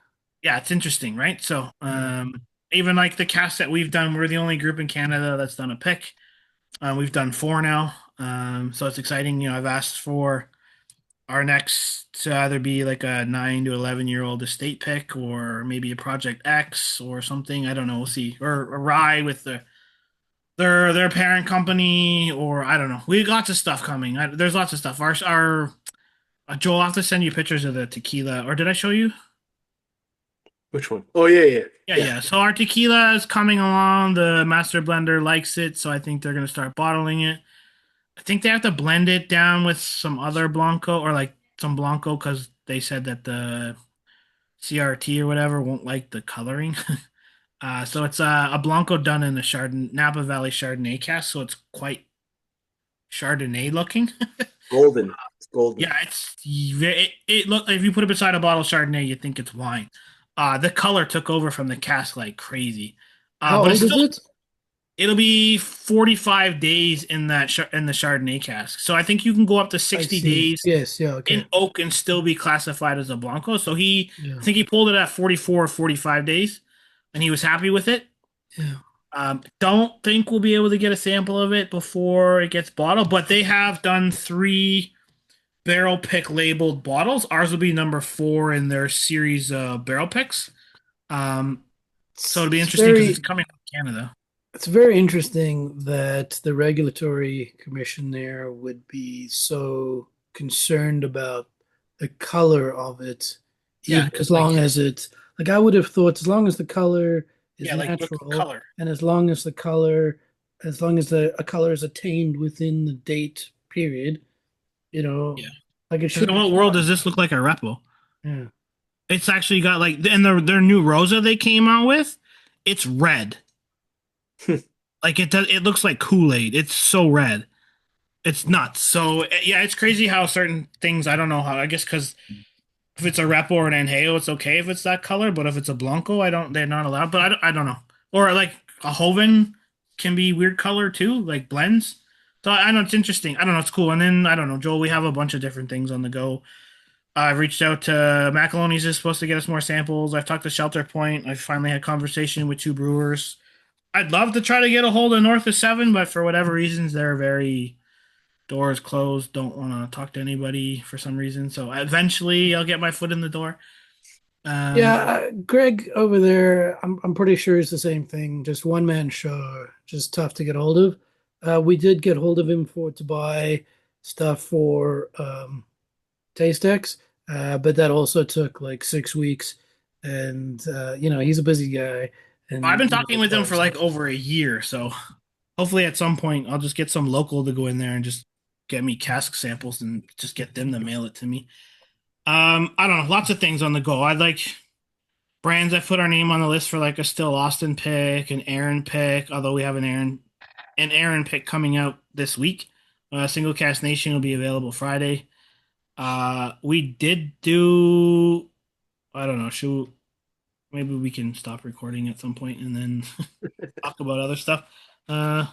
yeah, it's interesting, right? So Yeah. even like the cast that we've done, we're the only group in Canada that's done a pick. We've done 4 now, so it's exciting. I've asked for our next to either be like a 9 to 11-year-old estate pick, or maybe a Project X or something. I don't know. We'll see. Or a rye with their parent company, or I don't know. We got lots of stuff coming. There's lots of stuff. Our Joel, I'll have to send you pictures of the tequila. Or did I show you? Which one? Oh yeah, yeah, Yeah, yeah. yeah. So our tequila is coming along. The master blender likes it, so I think they're gonna start bottling it. I think they have to blend it down with some other Blanco or like some Blanco because they said that the CRT or whatever won't like the coloring. So it's a Blanco done in the Chardonnay Napa Valley Chardonnay cask, so it's quite Chardonnay looking. Golden. It's golden. Yeah, it look if you put it beside a bottle of Chardonnay, you think it's wine. The color took over from the cask like crazy. How But it's old is still it? it'll be 45 days in in the Chardonnay cask. So I think you can go up to I 60 see. days Yes. Yeah. in Okay. oak and still be classified as a Blanco. So I Yeah. think he pulled it at 44 or 45 days and he was happy with it. Yeah. Don't think we'll be able to get a sample of it before it gets bottled, but they have done 3 barrel pick labeled bottles. Ours will be number 4 in their series of barrel picks. Um, so it'll be It's interesting because it's very coming from Canada. it's very interesting that the regulatory commission there would be so concerned about the color of it, Yeah, even as long as it, like I would have thought, as long as the color is yeah, like look at the natural, color. and as long as the color, as long as the a color is attained within the date period, you know, Yeah. like it Because should in be what world fine. does this look like a repo? Yeah. It's actually got like, and their new Rosa they came out with, it's red. Like it does, it looks like Kool-Aid. It's so red. It's nuts. So yeah, it's crazy how certain things, I don't know how. I guess because if it's a Repo or an Añejo, it's okay if it's that color. But if it's a Blanco, I don't. They're not allowed. But I don't know. Or like a Hoven can be weird color too, like blends. So I know it's interesting. I don't know. It's cool. And then I don't know, Joel. We have a bunch of different things on the go. I've reached out to Macaloni's is supposed to get us more samples. I've talked to Shelter Point. I finally had conversation with two brewers. I'd love to try to get a hold of North of Seven, but for whatever reasons, they're very doors closed. Don't want to talk to anybody for some reason. So eventually, I'll get my foot in the door. Yeah, Um, Greg over there, I'm pretty sure it's the same thing. Just one man show, just tough to get hold of. We did get hold of him for to buy stuff for Taste X, but that also took like 6 weeks, and he's a busy guy, I've and been talking as with them well. for like over a year, so hopefully at some point I'll just get some local to go in there and just get me cask samples and just get them to mail it to me. I don't know, lots of things on the go. I like brands. I put our name on the list for like a Still Austin pick, an Aaron pick, although we have an Aaron pick coming out this week. Single Cast Nation will be available Friday. We did do, I don't know, shoot, maybe we can stop recording at some point and then talk about other stuff. Uh,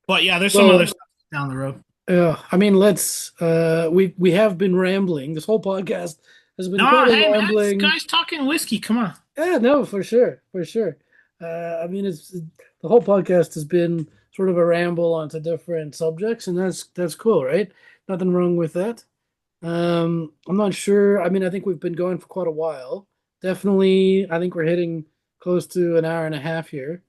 but yeah, there's some other Well, stuff down the road. yeah, I mean, let's we have been rambling. This whole podcast has been quite No, a hey man, this rambling. guy's talking whiskey. Come on. Yeah, no, for sure, for sure. I mean, it's the whole podcast has been sort of a ramble onto different subjects, and that's cool, right? Nothing wrong with that. I'm not sure. I mean, I think we've been going for quite a while. Definitely, I think we're hitting close to an hour and a half here.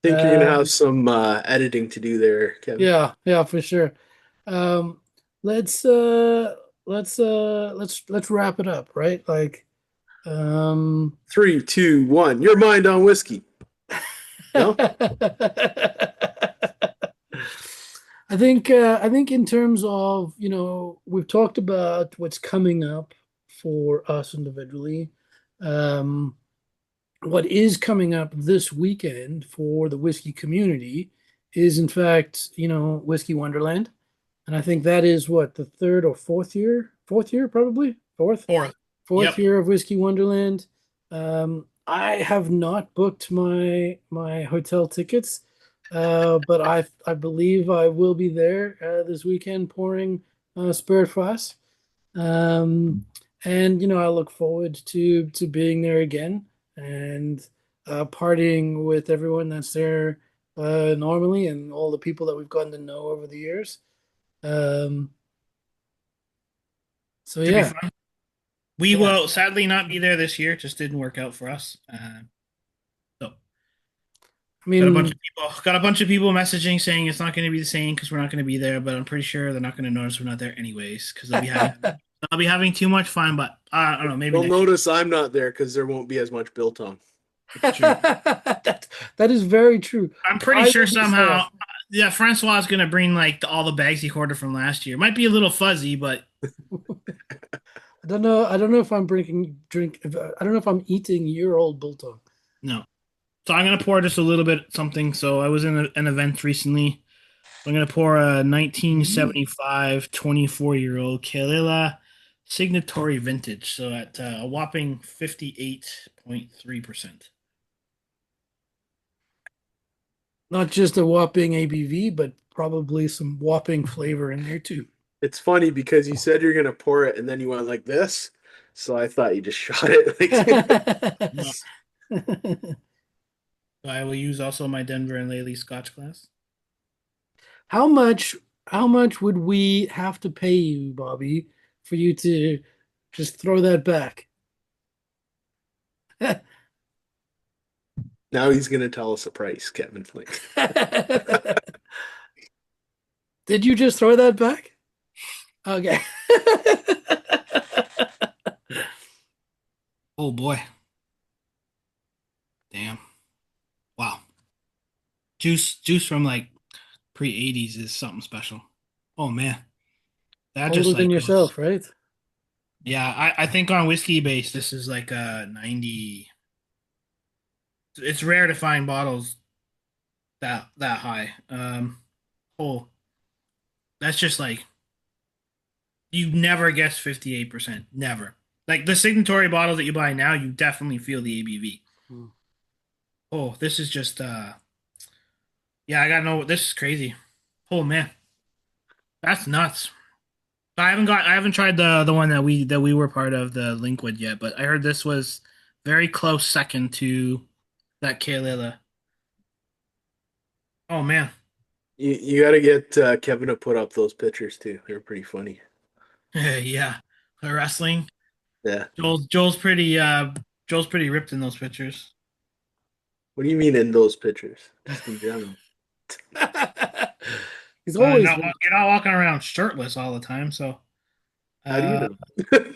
Think you're gonna have Um, some editing to do there, Kevin. yeah, yeah, for sure. Um, let's uh let's wrap it up, right? Like, um 3, 2, 1. Your mind on whiskey. No? I think in terms of, we've talked about what's coming up for us individually. Um, what is coming up this weekend for the whiskey community is in fact, Whiskey Wonderland. And I think that is what, the third or fourth year? Fourth year, probably? Fourth? Fourth. Fourth Yep. year of Whiskey Wonderland. I have not booked my hotel tickets, but I believe I will be there this weekend pouring Spirit Fast. Um, and I look forward to being there again and partying with everyone that's there normally and all the people that we've gotten to know over the years. Um, so Should be yeah, fun. We yeah. will sadly not be there this year. It just didn't work out for us. So I got a bunch mean, of people messaging saying it's not going to be the same because we're not going to be there. But I'm pretty sure they're not going to notice we're not there anyways because I'll be having too much fun. But I don't know, maybe You'll next year. notice I'm not there because there won't be as much biltong. It's true. that is very true. I'm pretty I sure will be sad. somehow, yeah, Francois is going to bring like all the bags he hoarded from last year. Might be a little fuzzy, but I don't know. I don't know if I'm I don't know if I'm eating year old biltong. no. So I'm going to pour just a little bit something. So I was in an event recently. I'm going to pour a Mm. 1975 24-year-old Kalila Signatory Vintage. So at a whopping 58.3%. Not just a whopping ABV, but probably some whopping flavor in there too. It's funny because you said you're gonna pour it and then you went like this. So I thought you just shot it like No. I will use also my Denver and Lely Scotch glass. How much how much would we have to pay you, Bobby, for you to just throw that back? now he's gonna tell us a price, Kevin Flink. Did you just throw that back? Okay. Oh boy. Damn. Wow. Juice from like pre-80s is something special. Oh man. That Older just than like goes. yourself, right? Yeah, I think on whiskey base this is like a 90. It's rare to find bottles that high. Oh, that's just like you never guess 58%. Never. Like the signatory bottles that you buy now, you definitely feel the ABV. Hmm. Oh, this is just yeah, I gotta know this is crazy. Oh man, that's nuts. I haven't tried the one that we were part of, the Linkwood yet, but I heard this was very close second to that Kailila. Oh man. You got to get Kevin to put up those pictures too. They're pretty funny. Yeah. The wrestling. Yeah. Joel's pretty ripped in those pictures. What do you mean in those pictures? Just in general. He's always been. You're not walking around shirtless all the time, so How do you uh know?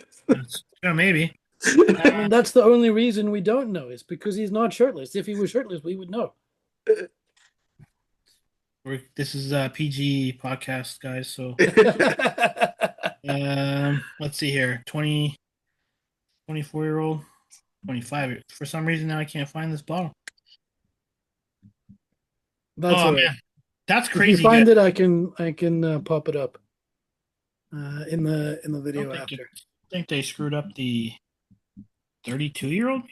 yeah, maybe. I mean, that's the only reason we don't know is because he's not shirtless. If he was shirtless, we would know. This is a PG podcast, guys. So let's see here. 24-year-old, 25. For some reason now I can't find this bottle. That's Oh all right. man, that's If you crazy find good. it, I can pop it up in the I don't video think after. think they screwed up the 32-year-old.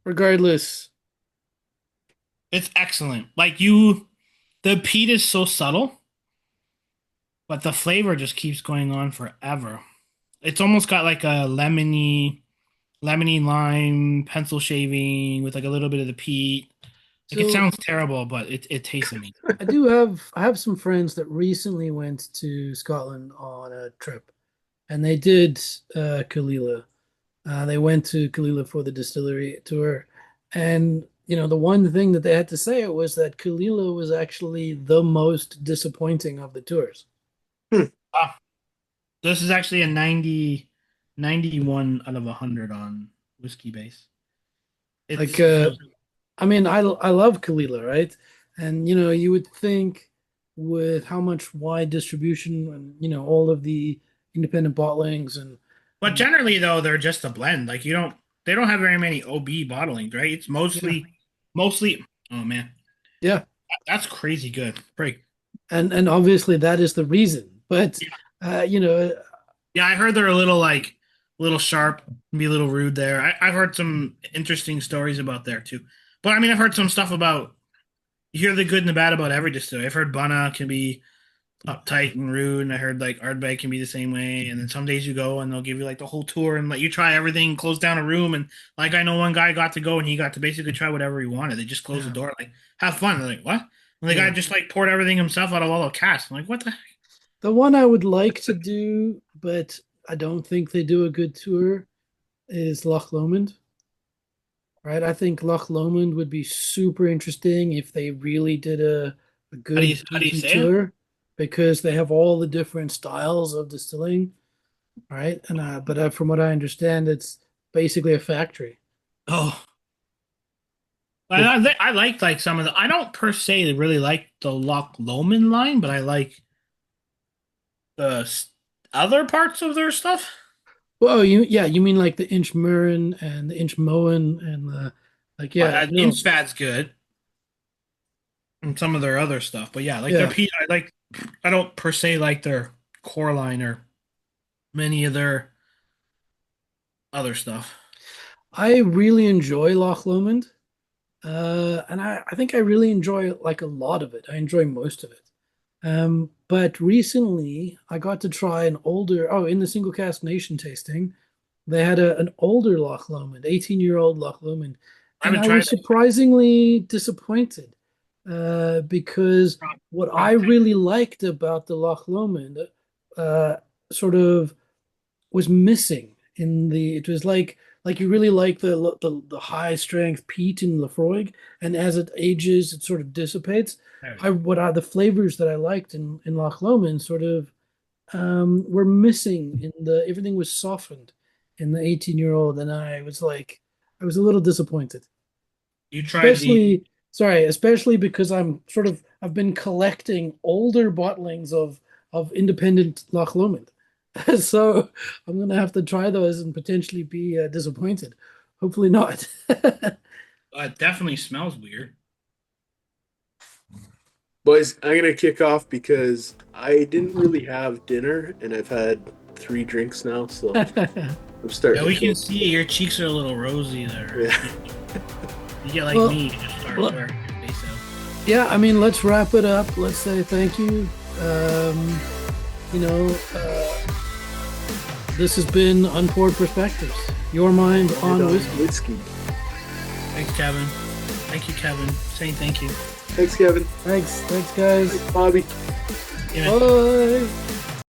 Regardless, It's excellent. The peat is so subtle, but the flavor just keeps going on forever. It's almost got like a lemony lime pencil shaving with like a little bit of the peat. Like it so sounds terrible, but it tastes amazing. I have some friends that recently went to Scotland on a trip, and they did Kalila. They went to Kalila for the distillery tour, and the one thing that they had to say was that Kalila was actually the most disappointing of the tours. Ah, this is actually a 91 out of 100 on whiskey base. Like, It's so I mean, I love Kalila, right? And you would think with how much wide distribution and all of the independent bottlings But and generally though, they're just a blend. Like they don't have very many OB bottlings, right? It's yeah, mostly. Oh man, yeah, that's crazy good. Break. and obviously that is the reason. But uh, you know, Yeah, I heard they're a little sharp, be a little rude there. I've heard some interesting stories about there too. But I mean, I've heard some stuff about you hear the good and the bad about every distillery. I've heard Bunna can be uptight and rude, and I heard like Ardbeg can be the same way. And then some days you go and they'll give you like the whole tour and let you try everything, close down a room, and like I know one guy got to go and he got to basically try whatever he wanted. They just closed the yeah, door, like have fun. They're like, what? And the guy yeah. just like poured everything himself out of all the casks. I'm like, what the heck? The one I would like to do, but I don't think they do a good tour, is Loch Lomond. Right? I think Loch Lomond would be super interesting if they really did a good How do you peaty say it? tour because they have all the different styles of distilling, right? And but from what I understand, it's basically a factory. Oh, Hmm. I like some of the. I don't per se really like the Loch Lomond line, but I like the other parts of their stuff. Well, you mean like the Inch Murren and the Inch Moen and the like yeah, no. Insvat's good, and some of their other stuff. But yeah, like their Yeah. P. I like. I don't per se like their core line or many of their other stuff. I really enjoy Loch Lomond. And I think I really enjoy like a lot of it. I enjoy most of it. But recently I got to try in the single cask nation tasting, they had an older Loch Lomond, 18-year-old Loch Lomond, I and haven't I tried was that. surprisingly disappointed because what I Prop really liked about the Loch Lomond uh, sort of was missing it was like you really like the high strength peat in Lafroig, and as it ages it sort of dissipates. There we I go. what are the flavors that I liked in Loch Lomond sort of were missing in the everything was softened in the 18-year-old, and I was a little disappointed. You tried the Especially because I've been collecting older bottlings of independent Loch Lomond. So I'm gonna have to try those and potentially be disappointed. Hopefully not. it definitely smells weird. Boys, I'm gonna kick off because I didn't really have dinner and I've had 3 drinks now, so I'm starting Yeah, we to can feel. see your cheeks are a little rosy there. Yeah. You get like Well, me, you just start well- wearing your face out. Yeah, I mean, let's wrap it up. Let's say thank you. You know, this has been Unpoured Perspectives. Your mind on whiskey. Whiskey. Thanks, Kevin. Thank you, Kevin. Saying thank you. Thanks, Kevin. Thanks, guys. Thanks, Bobby. Yeah. Bye.